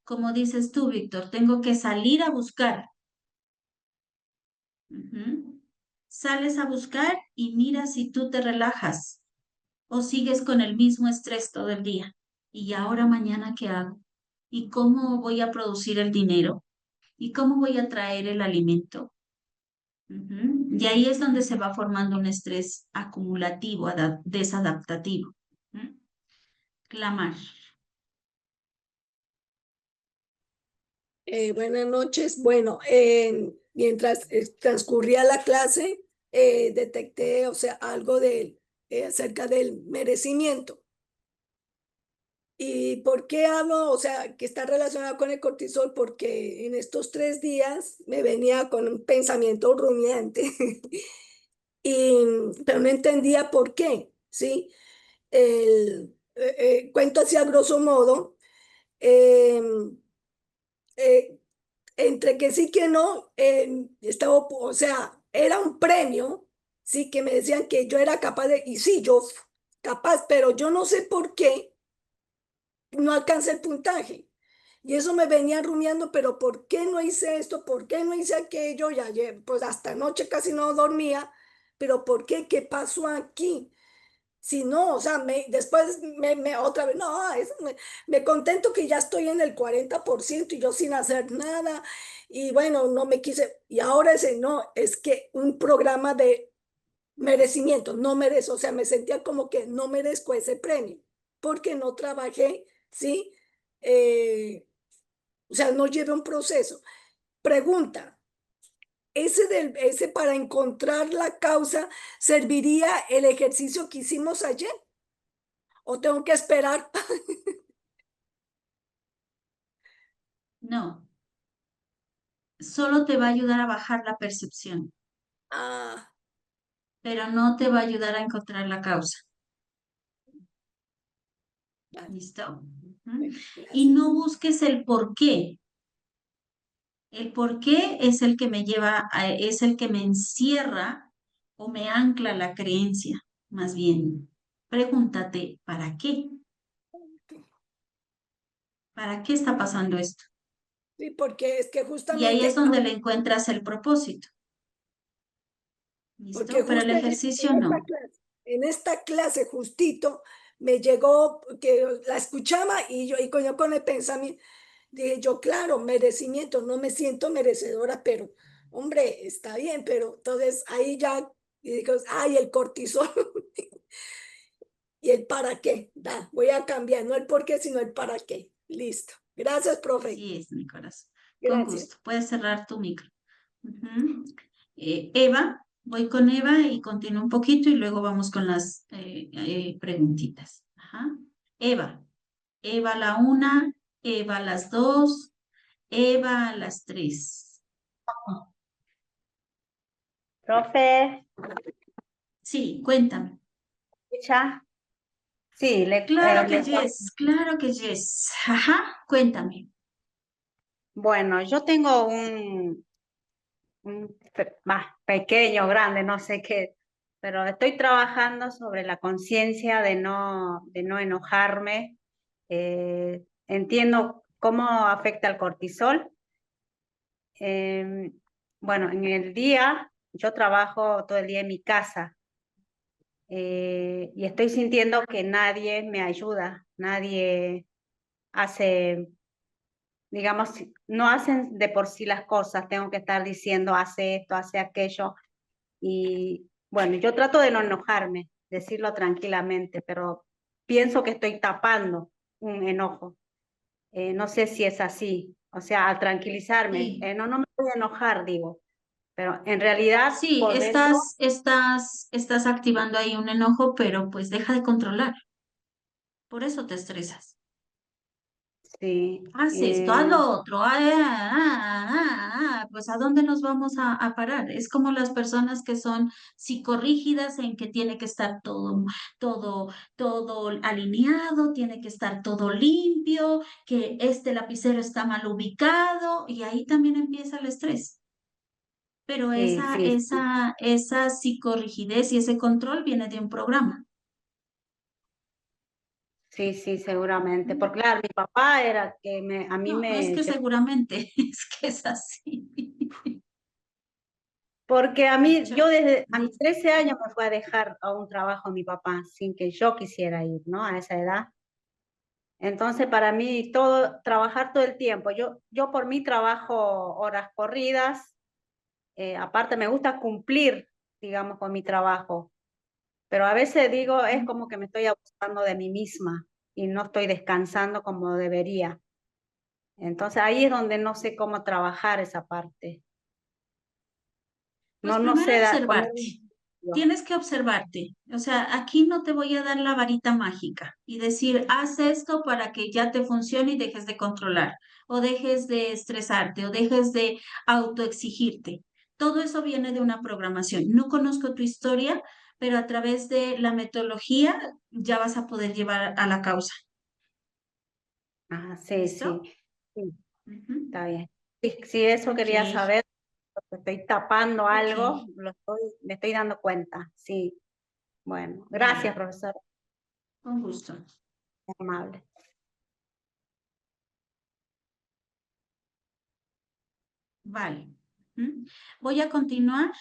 Como dices tú, Víctor, tengo que salir a buscar. Ujú. Sales a buscar y mira si tú te relajas o sigues con el mismo estrés todo el día. ¿Y ahora mañana qué hago? ¿Y cómo voy a producir el dinero? ¿Y cómo voy a traer el alimento? Ujú. Y ahí es donde se va formando un estrés acumulativo, desadaptativo. Ujú. Clamar. Buenas noches. Bueno, mientras transcurría la clase, detecté, o sea, algo acerca del merecimiento. ¿Y por qué hablo? O sea, que está relacionado con el cortisol, porque en estos 3 días me venía con un pensamiento rumiante, pero no entendía por qué, ¿sí? Cuento así a grosso modo. em, eh, Entre que sí que no, estaba, o sea, era un premio, sí, que me decían que yo era capaz y sí, yo capaz, pero yo no sé por qué no alcancé el puntaje. Y eso me venía rumiando, pero ¿por qué no hice esto? ¿Por qué no hice aquello? Ya, pues hasta anoche casi no dormía, pero ¿por qué? ¿Qué pasó aquí? Si no, o sea, después otra vez, no, me contento que ya estoy en el 40% y yo sin hacer nada. Y bueno, no me quise, y ahora no, es que un programa de merecimiento, no merezco, o sea, me sentía como que no merezco ese premio, porque no trabajé, ¿sí? O sea, no llevé un proceso. Pregunta. Ese para encontrar la causa, ¿serviría el ejercicio que hicimos ayer? ¿O tengo que esperar? No, solo te va a ayudar a bajar la percepción, Ah, pero no te va a ayudar a encontrar la causa. vale, ¿Listo? Ujú. bueno, Y gracias. no busques el por qué. El por qué es el que me es el que me encierra o me ancla la creencia. Más bien, pregúntate, ¿para qué? ¿Para qué está pasando esto? Sí, porque es que Y ahí es justamente, donde le encuentras el propósito. porque ¿Listo? Pero el justo ejercicio no. en esta clase justito me llegó que la escuchaba y yo con el pensamiento, dije yo, claro, merecimiento, no me siento merecedora, pero hombre, está bien, pero entonces ahí ya, y digo, ay, el cortisol. Y el para qué, voy a cambiar, no el por qué, sino el para qué. Listo. Gracias, profe. Así es, mi corazón. Con Gracias. gusto. Puedes cerrar tu micro. Ujú. Eva, voy con Eva y continúo un poquito y luego vamos con las preguntitas. Ajá. Eva, Eva a la 1, Eva a las 2, Eva a las 3. Profe, Sí, cuéntame. ¿escucha? Sí, Claro que yes, claro que yes. Ajá, cuéntame. bueno, yo tengo más pequeño, grande, no sé qué, pero estoy trabajando sobre la conciencia de no enojarme. Entiendo cómo afecta el cortisol. Bueno, en el día, yo trabajo todo el día en mi casa y estoy sintiendo que nadie me ayuda, nadie hace, digamos, no hacen de por sí las cosas, tengo que estar diciendo, hace esto, hace aquello. Y bueno, yo trato de no enojarme, decirlo tranquilamente, pero pienso que estoy tapando un enojo. No sé si es así. O sea, al tranquilizarme, Sí, no me voy a enojar, digo, pero en realidad sí, por dentro, estás activando ahí un enojo, pero pues deja de controlar. Por eso te estresas. sí, Haz esto, haz lo otro. Pues ¿a dónde nos vamos a parar? Es como las personas que son psicorrígidas en que tiene que estar todo alineado, tiene que estar todo limpio, que este lapicero está mal ubicado y ahí también empieza el estrés. Pero sí, sí, sí, esa psicorrigidez y ese control viene de un programa. sí, sí, seguramente. Porque claro, mi papá era que a mí No, no es que yo seguramente, es que es así. porque a mí, yo ¿Dicho? desde a mis 13 años me fue a dejar a un trabajo mi papá sin que yo quisiera ir, ¿no? A esa edad. Entonces, para mí, trabajar todo el tiempo. Yo por mí trabajo horas corridas. Aparte, me gusta cumplir, digamos, con mi trabajo. Pero a veces digo, es como que me estoy abusando de mí misma y no estoy descansando como debería. Entonces, ahí es donde no sé cómo trabajar esa parte. Pues No primero sé poner observarte. un límite. Tienes que observarte. O sea, aquí no te voy a dar la varita mágica y decir, haz esto para que ya te funcione y dejes de controlar, o dejes de estresarte, o dejes de autoexigirte. Todo eso viene de una programación. No conozco tu historia, pero a través de la metodología ya vas a poder llevar a la causa. Ah, sí, sí, ¿Listo? sí, Ujú. está bien. Sí, eso Ok, quería saber, porque estoy tapando ok. algo, me estoy dando cuenta. Sí, bueno, gracias, Vale, profesor, con gusto. muy amable. Vale. ¿Mm? Voy a continuar.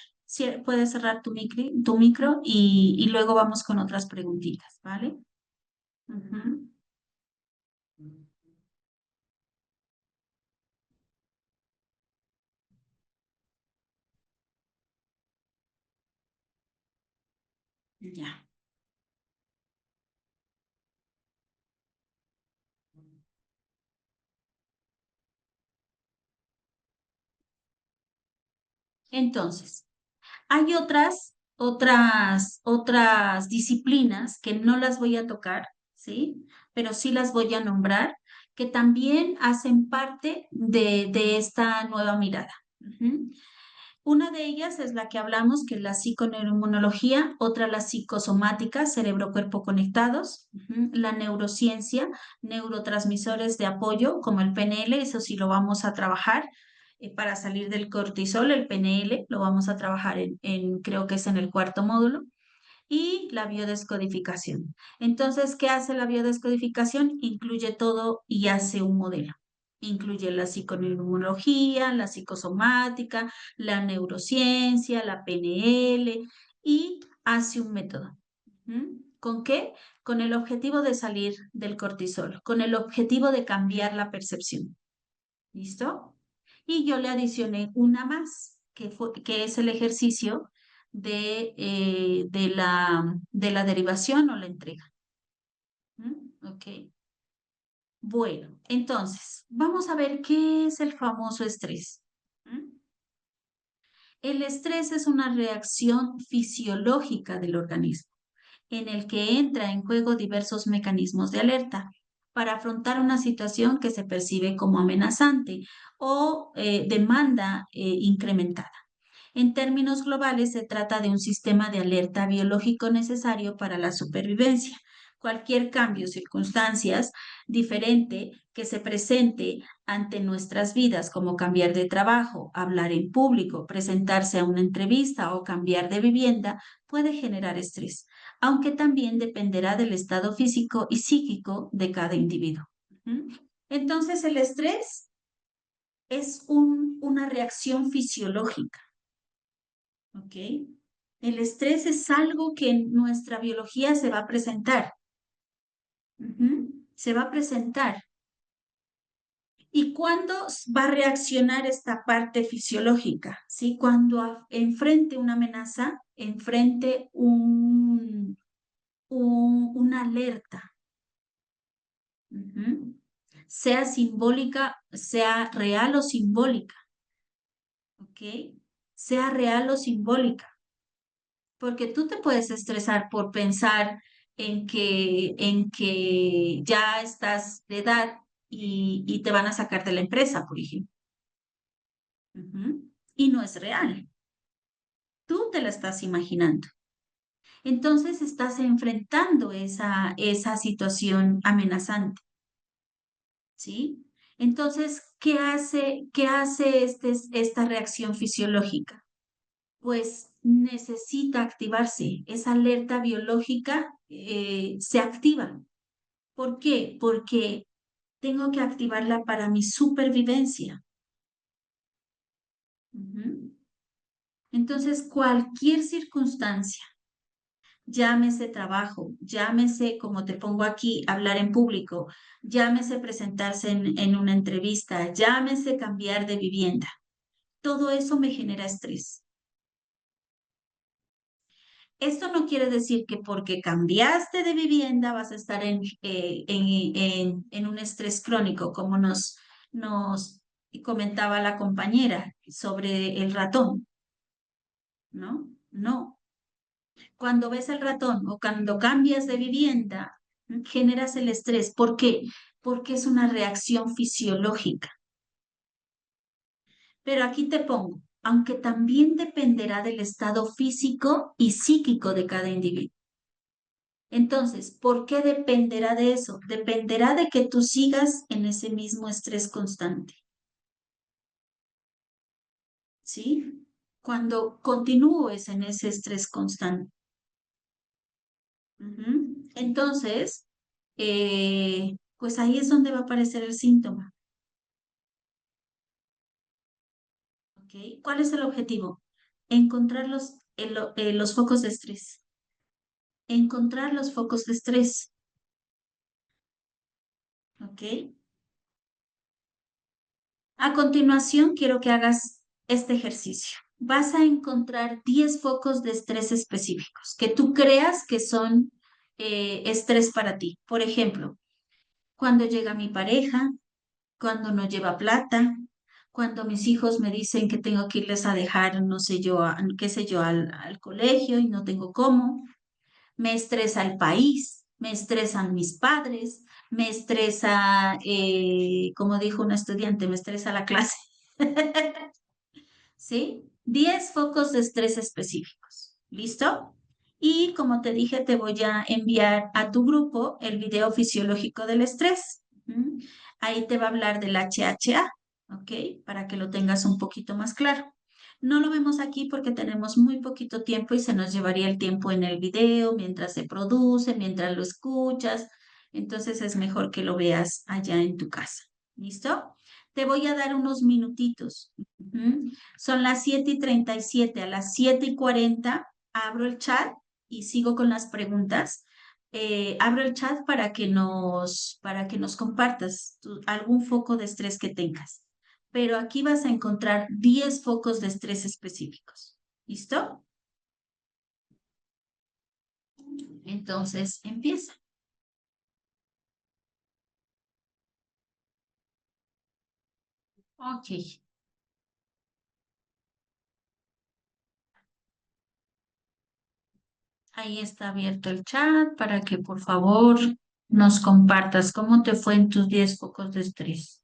Puedes cerrar tu micro y luego vamos con otras preguntitas, ¿vale? Ujú. Ya. Entonces, hay otras disciplinas que no las voy a tocar, ¿sí? Pero sí las voy a nombrar, que también hacen parte de esta nueva mirada. Ujú. Una de ellas es la que hablamos, que es la psiconeuroinmunología, otra la psicosomática, cerebro-cuerpo conectados, la neurociencia, neurotransmisores de apoyo, como el PNL, eso sí lo vamos a trabajar para salir del cortisol, el PNL, lo vamos a trabajar creo que es en el cuarto módulo y la biodescodificación. Entonces, ¿qué hace la biodescodificación? Incluye todo y hace un modelo. Incluye la psiconeuroinmunología, la psicosomática, la neurociencia, la PNL y hace un método. ¿Con qué? Con el objetivo de salir del cortisol, con el objetivo de cambiar la percepción. ¿Listo? Y yo le adicioné una más, que es el ejercicio de la derivación o la entrega. Ok. Bueno, entonces, vamos a ver qué es el famoso estrés. ¿Mm? El estrés es una reacción fisiológica del organismo en el que entra en juego diversos mecanismos de alerta para afrontar una situación que se percibe como amenazante o demanda incrementada. En términos globales, se trata de un sistema de alerta biológico necesario para la supervivencia. Cualquier cambio, circunstancias diferente que se presente ante nuestras vidas, como cambiar de trabajo, hablar en público, presentarse a una entrevista o cambiar de vivienda, puede generar estrés, aunque también dependerá del estado físico y psíquico de cada individuo. Entonces, el estrés es una reacción fisiológica, ¿ok? El estrés es algo que en nuestra biología se va a presentar. Se va a presentar. ¿Y cuándo va a reaccionar esta parte fisiológica? ¿Sí? Cuando enfrente una amenaza, enfrente una alerta, sea simbólica, sea real o simbólica, ¿ok? Sea real o simbólica. Porque tú te puedes estresar por pensar en que ya estás de edad y te van a sacar de la empresa, por ejemplo. Y no es real. Tú te la estás imaginando. Entonces estás enfrentando esa situación amenazante, ¿sí? Entonces, ¿qué hace esta reacción fisiológica? Pues necesita activarse. Esa alerta biológica se activa. ¿Por qué? Porque tengo que activarla para mi supervivencia. Entonces, cualquier circunstancia, llámese trabajo, llámese, como te pongo aquí, hablar en público, llámese presentarse en una entrevista, llámese cambiar de vivienda, todo eso me genera estrés. Esto no quiere decir que porque cambiaste de vivienda vas a estar en un estrés crónico, como nos comentaba la compañera sobre el ratón, ¿no? No. Cuando ves el ratón o cuando cambias de vivienda, generas el estrés. ¿Por qué? Porque es una reacción fisiológica. Pero aquí te pongo, aunque también dependerá del estado físico y psíquico de cada individuo. Entonces, ¿por qué dependerá de eso? Dependerá de que tú sigas en ese mismo estrés constante. ¿Sí? Cuando continúes en ese estrés constante. Entonces, pues ahí es donde va a aparecer el síntoma. ¿Ok? ¿Cuál es el objetivo? Encontrar los focos de estrés. Encontrar los focos de estrés. ¿Ok? A continuación, quiero que hagas este ejercicio. Vas a encontrar 10 focos de estrés específicos que tú creas que son estrés para ti. Por ejemplo, cuando llega mi pareja, cuando no lleva plata, cuando mis hijos me dicen que tengo que irles a dejar, no sé yo, qué sé yo, al colegio y no tengo cómo. Me estresa el país, me estresan mis padres, me estresa, como dijo una estudiante, me estresa la clase. ¿Sí? 10 focos de estrés específicos. ¿Listo? Y como te dije, te voy a enviar a tu grupo el video fisiológico del estrés. Ahí te va a hablar del HHA, ¿ok? Para que lo tengas un poquito más claro. No lo vemos aquí porque tenemos muy poquito tiempo y se nos llevaría el tiempo en el video, mientras se produce, mientras lo escuchas. Entonces es mejor que lo veas allá en tu casa. ¿Listo? Te voy a dar unos minutitos. Son las 7:37. A las 7:40 abro el chat y sigo con las preguntas. Abro el chat para que nos compartas algún foco de estrés que tengas. Pero aquí vas a encontrar 10 focos de estrés específicos. ¿Listo? Entonces, empieza. Ok. Ahí está abierto el chat para que por favor nos compartas cómo te fue en tus 10 focos de estrés.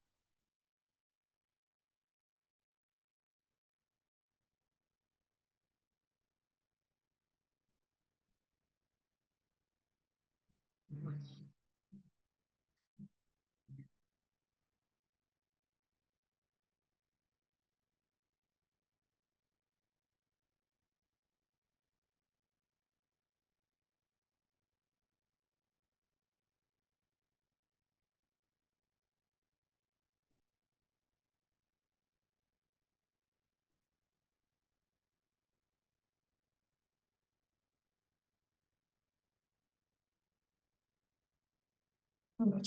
Ok.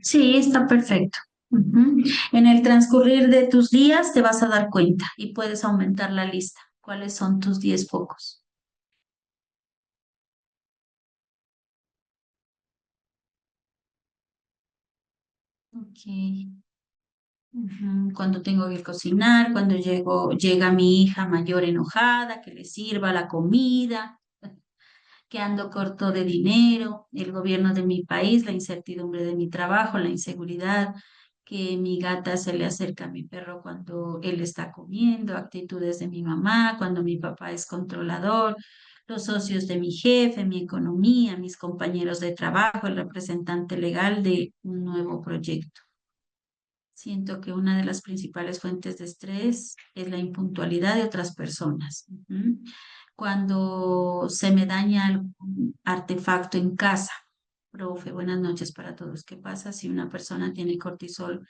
Sí, está perfecto. Ujú. En el transcurrir de tus días te vas a dar cuenta y puedes aumentar la lista. ¿Cuáles son tus 10 focos? Ok. Ujú. Cuando tengo que cocinar, cuando llega mi hija mayor enojada, que le sirva la comida, que ando corto de dinero, el gobierno de mi país, la incertidumbre de mi trabajo, la inseguridad, que mi gata se le acerca a mi perro cuando él está comiendo, actitudes de mi mamá, cuando mi papá es controlador, los socios de mi jefe, mi economía, mis compañeros de trabajo, el representante legal de un nuevo proyecto. Siento que una de las principales fuentes de estrés es la impuntualidad de otras personas. Ujú. Cuando se me daña algún artefacto en casa. Profe, buenas noches para todos. ¿Qué pasa si una persona tiene cortisol?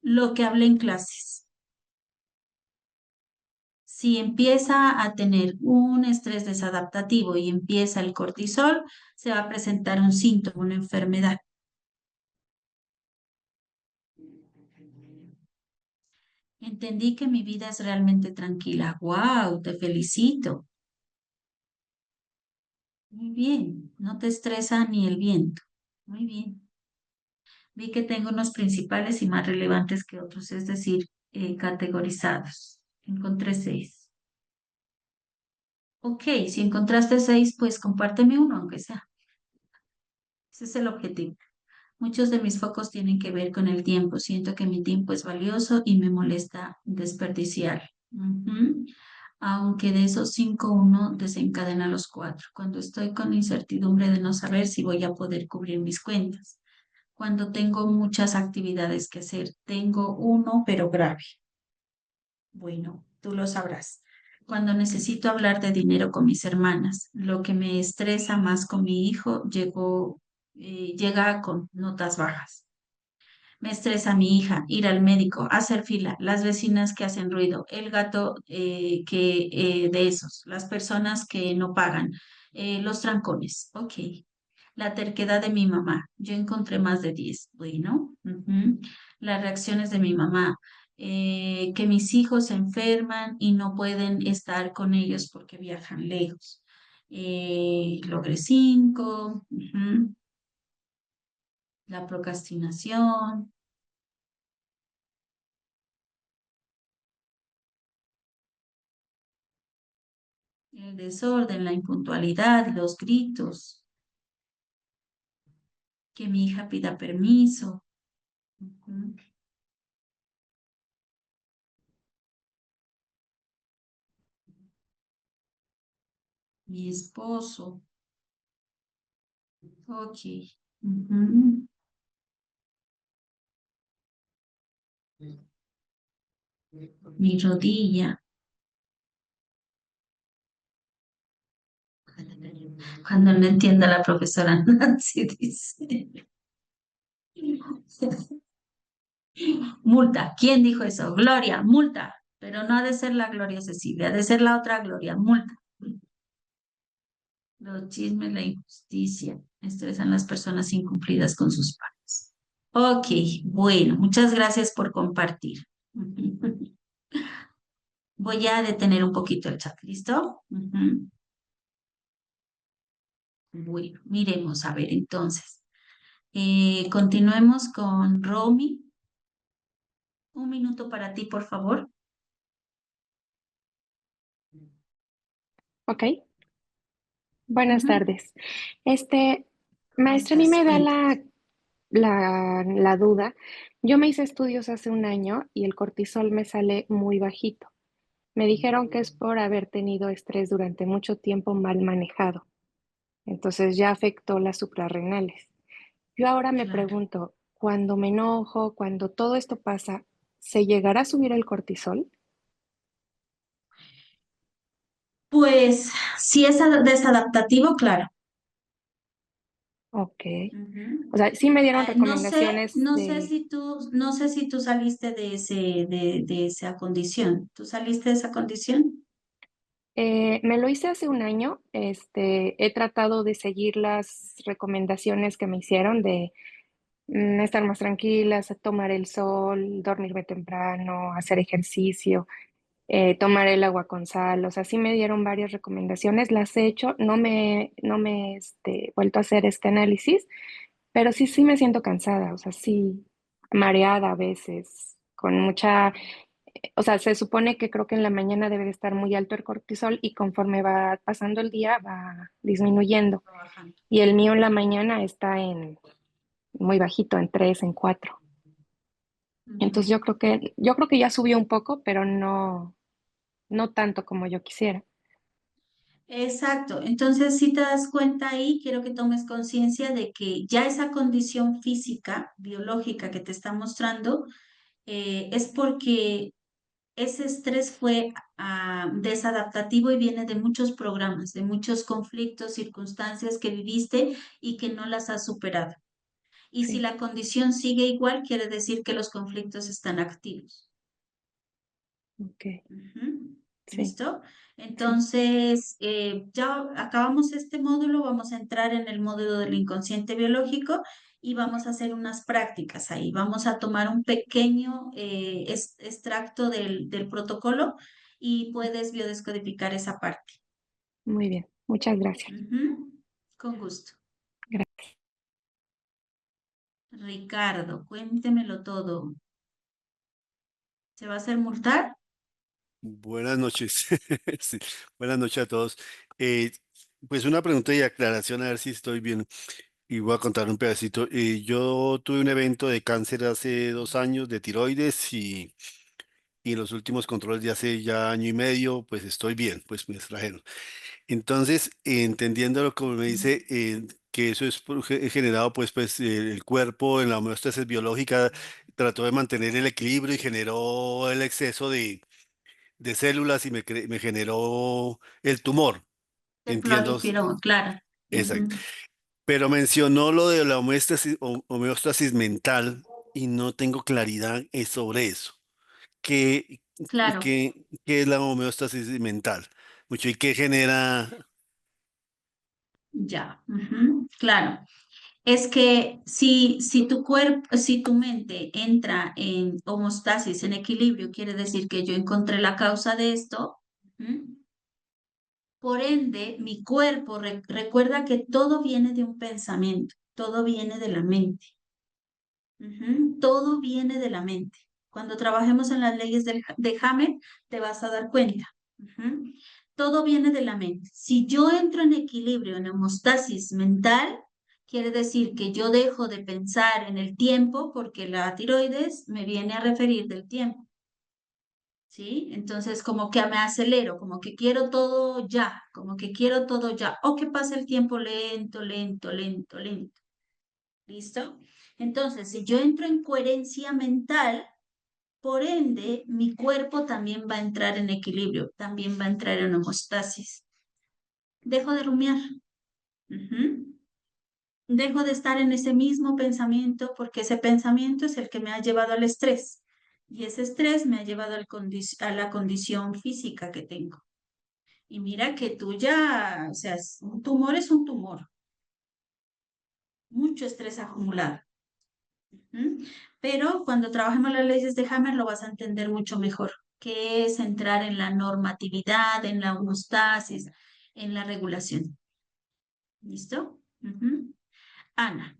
Lo que hablé en clases. Si empieza a tener un estrés desadaptativo y empieza el cortisol, se va a presentar un síntoma, una enfermedad. Entendí que mi vida es realmente tranquila. ¡Wow! Te felicito. Muy bien. No te estresa ni el viento. Muy bien. Vi que tengo unos principales y más relevantes que otros, es decir, categorizados. Encontré 6. Ok, si encontraste 6, pues compárteme uno, aunque sea. Ese es el objetivo. Muchos de mis focos tienen que ver con el tiempo. Siento que mi tiempo es valioso y me molesta desperdiciar. Ujú. Aunque de esos 5, uno desencadena los 4. Cuando estoy con incertidumbre de no saber si voy a poder cubrir mis cuentas. Cuando tengo muchas actividades que hacer, tengo uno, pero grave. Bueno, tú lo sabrás. Cuando necesito hablar de dinero con mis hermanas, lo que me estresa más con mi hijo llega con notas bajas. Me estresa mi hija, ir al médico, hacer fila, las vecinas que hacen ruido, el gato de esos, las personas que no pagan, los trancones. Ok. La terquedad de mi mamá. Yo encontré más de 10. Bueno, ujú. Las reacciones de mi mamá. Que mis hijos se enferman y no pueden estar con ellos porque viajan lejos. Logré 5. Ujú. La procrastinación. El desorden, la impuntualidad, los gritos, que mi hija pida permiso, ujú, mi esposo, ok, ujú, mi rodilla, cuando no entienda la profesora Nancy dice, multa, ¿quién dijo eso? Gloria, multa, pero no ha de ser la Gloria Cecilia, ha de ser la otra Gloria, multa. Los chismes, la injusticia, estresan las personas incumplidas con sus padres. Ok, bueno, muchas gracias por compartir. Voy a detener un poquito el chat, ¿listo? Ujú. Bueno, miremos, a ver, entonces. Continuemos con Romy. Un minuto para ti, por favor. Ok, buenas Ujú. tardes. ¿Cómo Maestra, a mí estás? me da Cuenta. la duda. Yo me hice estudios hace un año y el cortisol me sale muy bajito. Me dijeron que es por haber tenido estrés durante mucho tiempo mal manejado. Entonces ya afectó las suprarrenales. Yo ahora me Claro. pregunto, cuando me enojo, cuando todo esto pasa, ¿se llegará a subir el cortisol? Pues si es desadaptativo, claro. Ok. Ujú. O sea, sí me dieron No sé, recomendaciones no sé de... si no sé si tú saliste de esa condición. ¿Tú saliste de esa condición? Me lo hice hace un año. He tratado de seguir las recomendaciones que me hicieron de estar más tranquilas, tomar el sol, dormirme temprano, hacer ejercicio, tomar el agua con sal. O sea, sí me dieron varias recomendaciones, las he hecho, no me he vuelto a hacer este análisis, pero sí me siento cansada, o sea, sí, mareada a veces, con mucha, o sea, se supone que creo que en la mañana debe de estar muy alto el cortisol y conforme va pasando el día va disminuyendo. Trabajando. Y el mío en la mañana está en muy bajito, en 3, en 4. Entonces Ujú. yo creo que ya subió un poco, pero no tanto como yo quisiera. Exacto. Entonces, si te das cuenta ahí, quiero que tomes conciencia de que ya esa condición física, biológica que te está mostrando, es porque ese estrés fue desadaptativo y viene de muchos programas, de muchos conflictos, circunstancias que viviste y que no las has superado. Y si Sí, la condición sigue igual, quiere decir que los conflictos están activos. ok, Ujú. sí, ¿Listo? sí, Entonces, ya acabamos este módulo, vamos a entrar en el módulo del inconsciente biológico y vamos a hacer unas prácticas ahí. Vamos a tomar un pequeño extracto del protocolo y puedes biodescodificar esa parte. muy bien. Muchas gracias. Ujú. Con gusto. Gracias. Ricardo, cuéntemelo todo. ¿Se va a hacer multar? Buenas noches. Sí, buenas noches a todos. Eh, pues una pregunta y aclaración a ver si estoy bien y voy a contar un pedacito. Yo tuve un evento de cáncer hace 2 años de tiroides y en los últimos controles de hace ya año y medio, pues estoy bien, pues me extrajeron. Entonces, entendiendo lo que me dice, que eso es generado, pues el cuerpo en la homeostasis biológica trató de mantener el equilibrio y generó el exceso de células y me generó el tumor. Te Entiendo, proliferó, claro. exacto. Ujú. Pero mencionó lo de la homeostasis mental y no tengo claridad sobre eso. ¿Qué, Claro. qué es la homeostasis mental? Mucho, ¿y qué genera? Ya, ujú, claro. Es que si tu cuerpo, si tu mente entra en homeostasis, en equilibrio, quiere decir que yo encontré la causa de esto. Ujú. Por ende, mi cuerpo recuerda que todo viene de un pensamiento, todo viene de la mente. Ujú. Todo viene de la mente. Cuando trabajemos en las leyes de Hammer, te vas a dar cuenta. Ujú. Todo viene de la mente. Si yo entro en equilibrio, en homeostasis mental, quiere decir que yo dejo de pensar en el tiempo porque la tiroides me viene a referir del tiempo. ¿Sí? Entonces, como que me acelero, como que quiero todo ya, como que quiero todo ya, o que pasa el tiempo lento, lento, lento, lento. ¿Listo? Entonces, si yo entro en coherencia mental, por ende, mi cuerpo también va a entrar en equilibrio, también va a entrar en homeostasis. Dejo de rumiar. Ujú. Dejo de estar en ese mismo pensamiento porque ese pensamiento es el que me ha llevado al estrés y ese estrés me ha llevado a la condición física que tengo. Y mira que tú ya, o sea, un tumor es un tumor, mucho estrés acumulado. ¿Mm? Pero cuando trabajemos las leyes de Hammer lo vas a entender mucho mejor, que es entrar en la normatividad, en la homeostasis, en la regulación. ¿Listo? Ujú. Ana,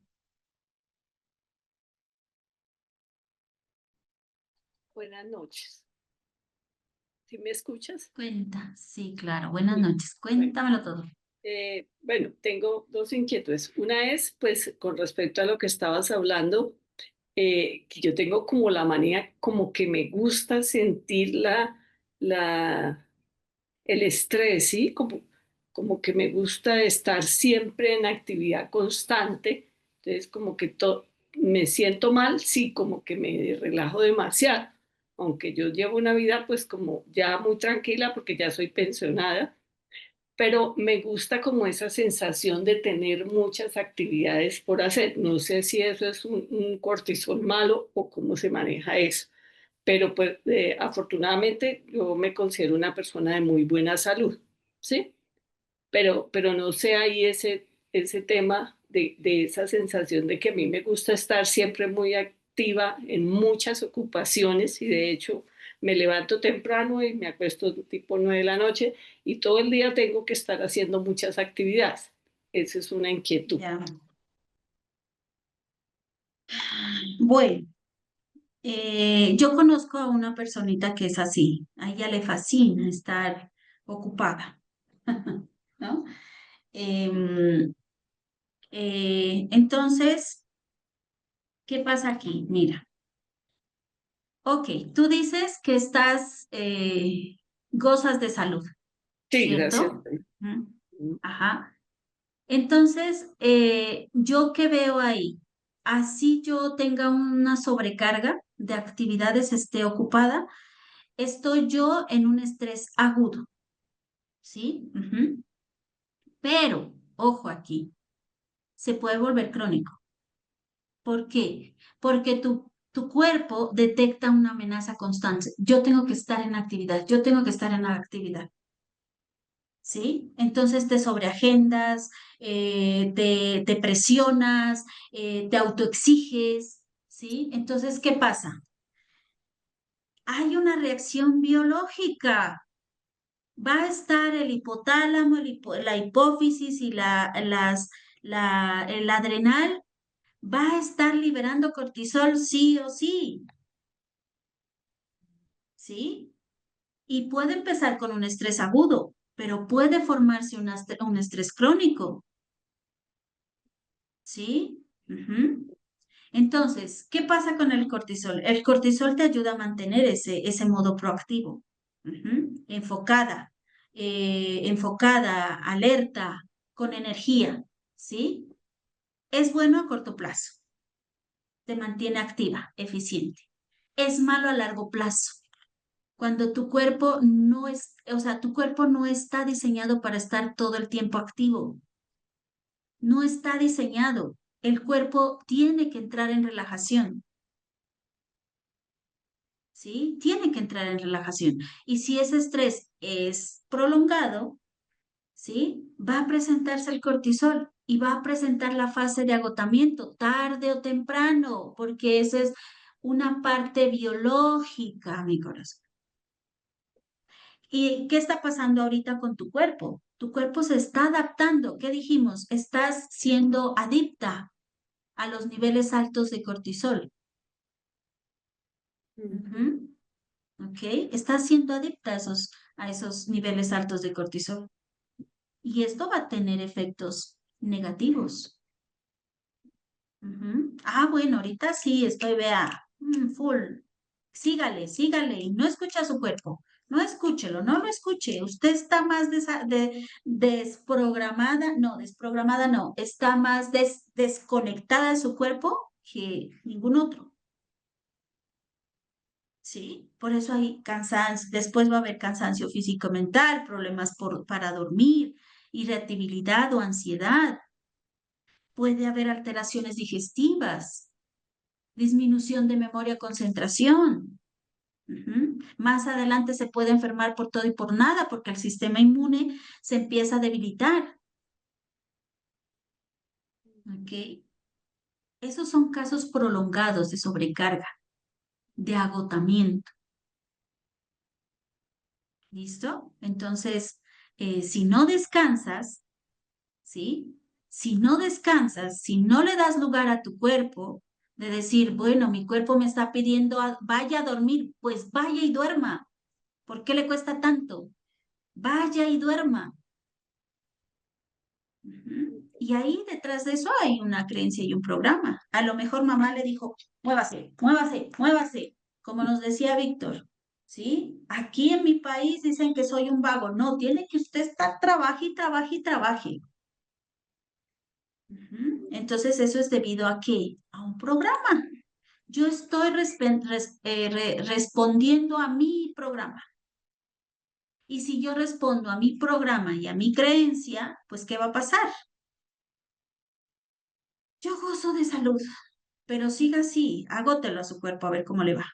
Buenas noches. ¿Sí me escuchas? cuenta. Sí, claro. Buenas Sí. noches. Bueno, Cuéntamelo todo. bueno, tengo dos inquietudes. Una es, pues, con respecto a lo que estabas hablando, que yo tengo como la manía, como que me gusta sentir la, el estrés, ¿sí? Como que me gusta estar siempre en actividad constante. Entonces, como que me siento mal, sí, como que me relajo demasiado. Aunque yo llevo una vida, pues, como ya muy tranquila, porque ya soy pensionada, pero me gusta como esa sensación de tener muchas actividades por hacer. No sé si eso es un cortisol malo o cómo se maneja eso, pero pues afortunadamente yo me considero una persona de muy buena salud, ¿sí? Pero no sé ahí ese tema de esa sensación de que a mí me gusta estar siempre muy activa en muchas ocupaciones y de hecho me levanto temprano y me acuesto tipo 9 de la noche y todo el día tengo que estar haciendo muchas actividades. Esa es una inquietud. Ya. Bueno, yo conozco a una personita que es así. A ella le fascina estar ocupada, ¿no? Em, entonces, ¿qué pasa aquí? Mira, ok, tú dices que gozas de salud, Sí, gracias. ¿cierto? Ujú. Ajá. Entonces, ¿yo qué veo ahí? Así yo tenga una sobrecarga de actividades, esté ocupada, estoy yo en un estrés agudo, ¿sí? Ujú. Pero, ojo aquí, se puede volver crónico. ¿Por qué? Porque tu cuerpo detecta una amenaza constante. Yo tengo que estar en actividad, yo tengo que estar en actividad. ¿Sí? Entonces te sobreagendas, te presionas, te autoexiges, ¿sí? Entonces, ¿qué pasa? Hay una reacción biológica. Va a estar el hipotálamo, la hipófisis y el adrenal, va a estar liberando cortisol sí o sí, ¿sí? Y puede empezar con un estrés agudo, pero puede formarse un estrés crónico. ¿Sí? Ujú. Entonces, ¿qué pasa con el cortisol? El cortisol te ayuda a mantener ese modo proactivo, ujú, enfocada, alerta, con energía, ¿sí? Es bueno a corto plazo, te mantiene activa, eficiente. Es malo a largo plazo, cuando tu cuerpo no es, o sea, tu cuerpo no está diseñado para estar todo el tiempo activo. No está diseñado. El cuerpo tiene que entrar en relajación, ¿sí? Tiene que entrar en relajación. Y si ese estrés es prolongado, ¿sí? Va a presentarse el cortisol y va a presentar la fase de agotamiento tarde o temprano, porque esa es una parte biológica, mi corazón. ¿Y qué está pasando ahorita con tu cuerpo? Tu cuerpo se está adaptando. ¿Qué dijimos? Estás siendo adicta a los niveles altos de cortisol. Ujú. ¿Ok? Está siendo adicta a esos niveles altos de cortisol. Y esto va a tener efectos negativos. Ujú. Ah, bueno, ahorita sí, vea, full. Sígale, sígale, y no escucha a su cuerpo. No escúchelo, no lo escuche. Usted está más desprogramada no, está más desconectada de su cuerpo que ningún otro. ¿Sí? Por eso hay cansancio, después va a haber cansancio físico-mental, problemas para dormir, irritabilidad o ansiedad. Puede haber alteraciones digestivas, disminución de memoria, concentración. Ujú. Más adelante se puede enfermar por todo y por nada porque el sistema inmune se empieza a debilitar. ¿Ok? Esos son casos prolongados de sobrecarga, de agotamiento. ¿Listo? Entonces, si no descansas, ¿sí? Si no descansas, si no le das lugar a tu cuerpo, de decir, bueno, mi cuerpo me está pidiendo, vaya a dormir, pues vaya y duerma. ¿Por qué le cuesta tanto? Vaya y duerma. Ujú. Y ahí detrás de eso hay una creencia y un programa. A lo mejor mamá le dijo, muévase, muévase, muévase, como nos decía Víctor. ¿Sí? Aquí en mi país dicen que soy un vago. No, tiene que usted estar trabaje y trabaje y trabaje. Ujú. Entonces, eso es debido a qué? A un programa. Yo estoy respondiendo a mi programa. Y si yo respondo a mi programa y a mi creencia, pues ¿qué va a pasar? Yo gozo de salud, pero siga así, agótelo a su cuerpo a ver cómo le va.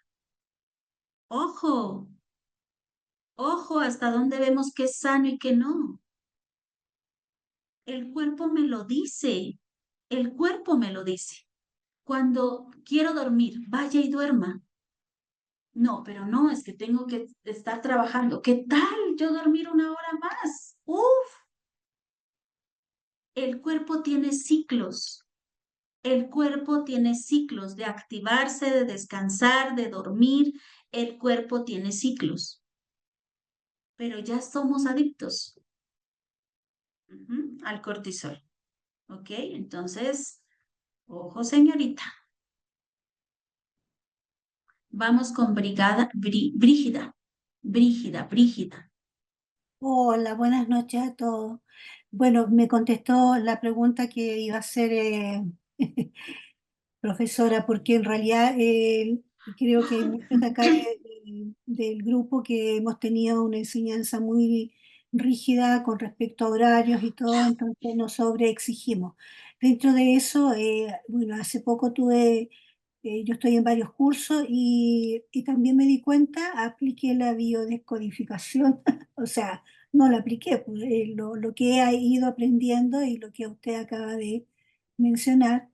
Ojo, ojo, hasta dónde vemos que es sano y que no. El cuerpo me lo dice, el cuerpo me lo dice. Cuando quiero dormir, vaya y duerma. No, pero no, es que tengo que estar trabajando. ¿Qué tal yo dormir una hora más? Uf, el cuerpo tiene ciclos. El cuerpo tiene ciclos de activarse, de descansar, de dormir. El cuerpo tiene ciclos, pero ya somos adictos al cortisol. ¿Ok? Entonces, ojo, señorita. Vamos con Brígida. Brígida. Hola, buenas noches a todos. Bueno, me contestó la pregunta que iba a hacer profesora, porque en realidad creo que hay muchos de acá del grupo que hemos tenido una enseñanza muy rígida con respecto a horarios y todo, entonces nos sobreexigimos. Dentro de eso, bueno, hace poco yo estoy en varios cursos y también me di cuenta, apliqué la biodescodificación, o sea, no la apliqué, pues, lo que he ido aprendiendo y lo que usted acaba de mencionar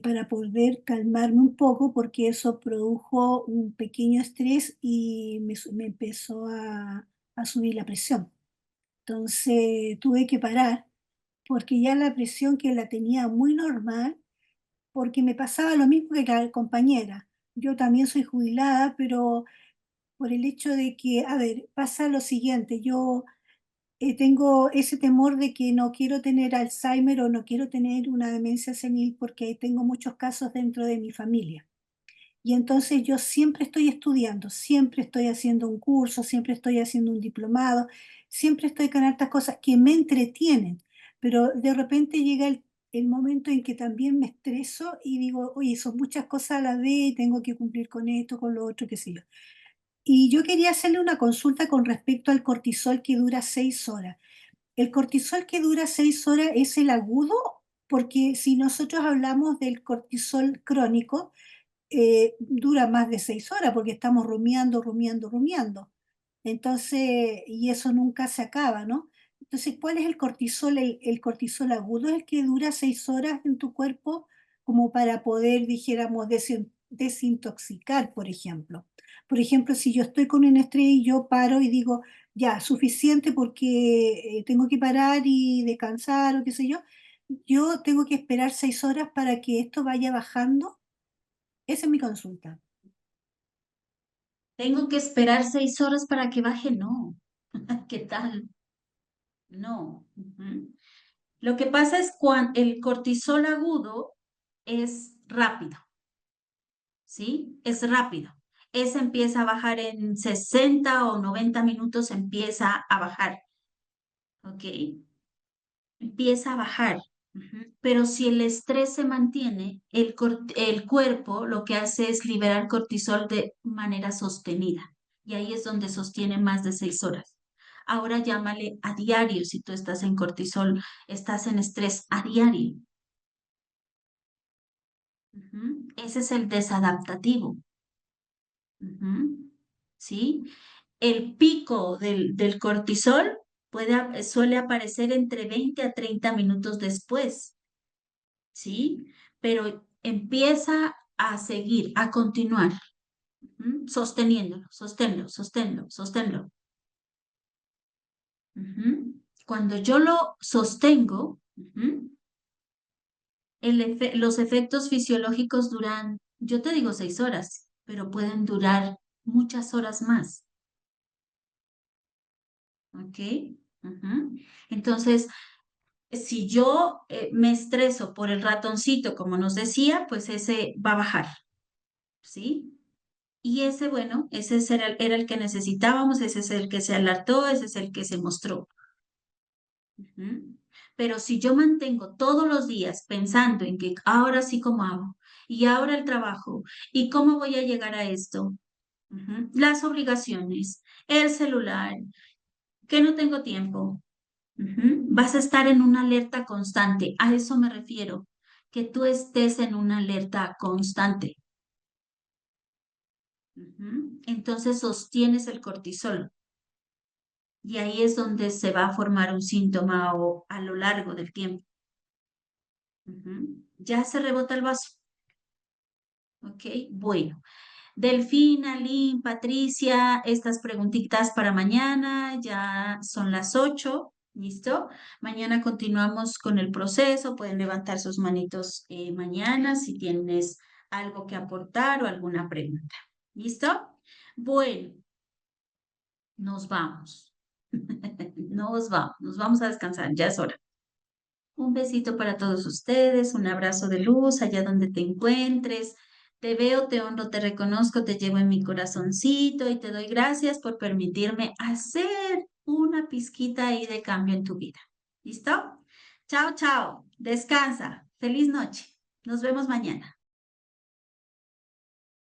para poder calmarme un poco porque eso produjo un pequeño estrés y me empezó a subir la presión. Entonces tuve que parar porque ya la presión que la tenía muy normal, porque me pasaba lo mismo que la compañera. Yo también soy jubilada, pero por el hecho de que, a ver, pasa lo siguiente, yo tengo ese temor de que no quiero tener Alzheimer o no quiero tener una demencia senil porque tengo muchos casos dentro de mi familia. Y entonces yo siempre estoy estudiando, siempre estoy haciendo un curso, siempre estoy haciendo un diplomado, siempre estoy con hartas cosas que me entretienen, pero de repente llega el momento en que también me estreso y digo, oye, son muchas cosas a la vez, tengo que cumplir con esto, con lo otro, qué sé yo. Y yo quería hacerle una consulta con respecto al cortisol que dura 6 horas. ¿El cortisol que dura 6 horas es el agudo? Porque si nosotros hablamos del cortisol crónico, dura más de 6 horas porque estamos rumiando, rumiando, rumiando. Entonces, y eso nunca se acaba, ¿no? Entonces, ¿cuál es el cortisol? El cortisol agudo es el que dura 6 horas en tu cuerpo como para poder, dijéramos, desintoxicar, por ejemplo. Por ejemplo, si yo estoy con un estrés y yo paro y digo, ya, suficiente porque tengo que parar y descansar o qué sé yo tengo que esperar 6 horas para que esto vaya bajando. Esa es mi consulta. Tengo que esperar 6 horas para que baje. No. ¿Qué tal? No. Lo que pasa es cuando el cortisol agudo es rápido, ¿sí? Es rápido. Ese empieza a bajar en 60 o 90 minutos, empieza a bajar, ¿ok? Empieza a bajar. Pero si el estrés se mantiene, el cuerpo lo que hace es liberar cortisol de manera sostenida. Y ahí es donde sostiene más de 6 horas. Ahora llámale a diario si tú estás en cortisol, estás en estrés a diario. Ese es el desadaptativo. ¿Sí? El pico del cortisol suele aparecer entre 20 a 30 minutos después, ¿sí? Pero empieza a seguir, a continuar, sosteniéndolo, sosténlo. Cuando yo lo sostengo, los efectos fisiológicos duran, yo te digo 6 horas, pero pueden durar muchas horas más. ¿Ok? Entonces, si yo me estreso por el ratoncito, como nos decía, pues ese va a bajar, ¿sí? Y ese, bueno, era el que necesitábamos, ese es el que se alertó, ese es el que se mostró. Pero si yo mantengo todos los días pensando en que ahora sí cómo hago, y ahora el trabajo, y cómo voy a llegar a esto, las obligaciones, el celular, Que no tengo tiempo. Vas a estar en una alerta constante. A eso me refiero. Que tú estés en una alerta constante. Entonces sostienes el cortisol. Y ahí es donde se va a formar un síntoma o a lo largo del tiempo. Ya se rebota el vaso. Ok, bueno. Delfina, Lynn, Patricia, estas preguntitas para mañana, ya son las 8, ¿listo? Mañana continuamos con el proceso, pueden levantar sus manitos mañana si tienes algo que aportar o alguna pregunta, ¿listo? Bueno, nos vamos. Nos vamos a descansar, ya es hora. Un besito para todos ustedes, un abrazo de luz allá donde te encuentres. Te veo, te honro, te reconozco, te llevo en mi corazoncito y te doy gracias por permitirme hacer una pizquita ahí de cambio en tu vida. ¿Listo? Chao, chao. Descansa. Feliz noche. Nos vemos mañana.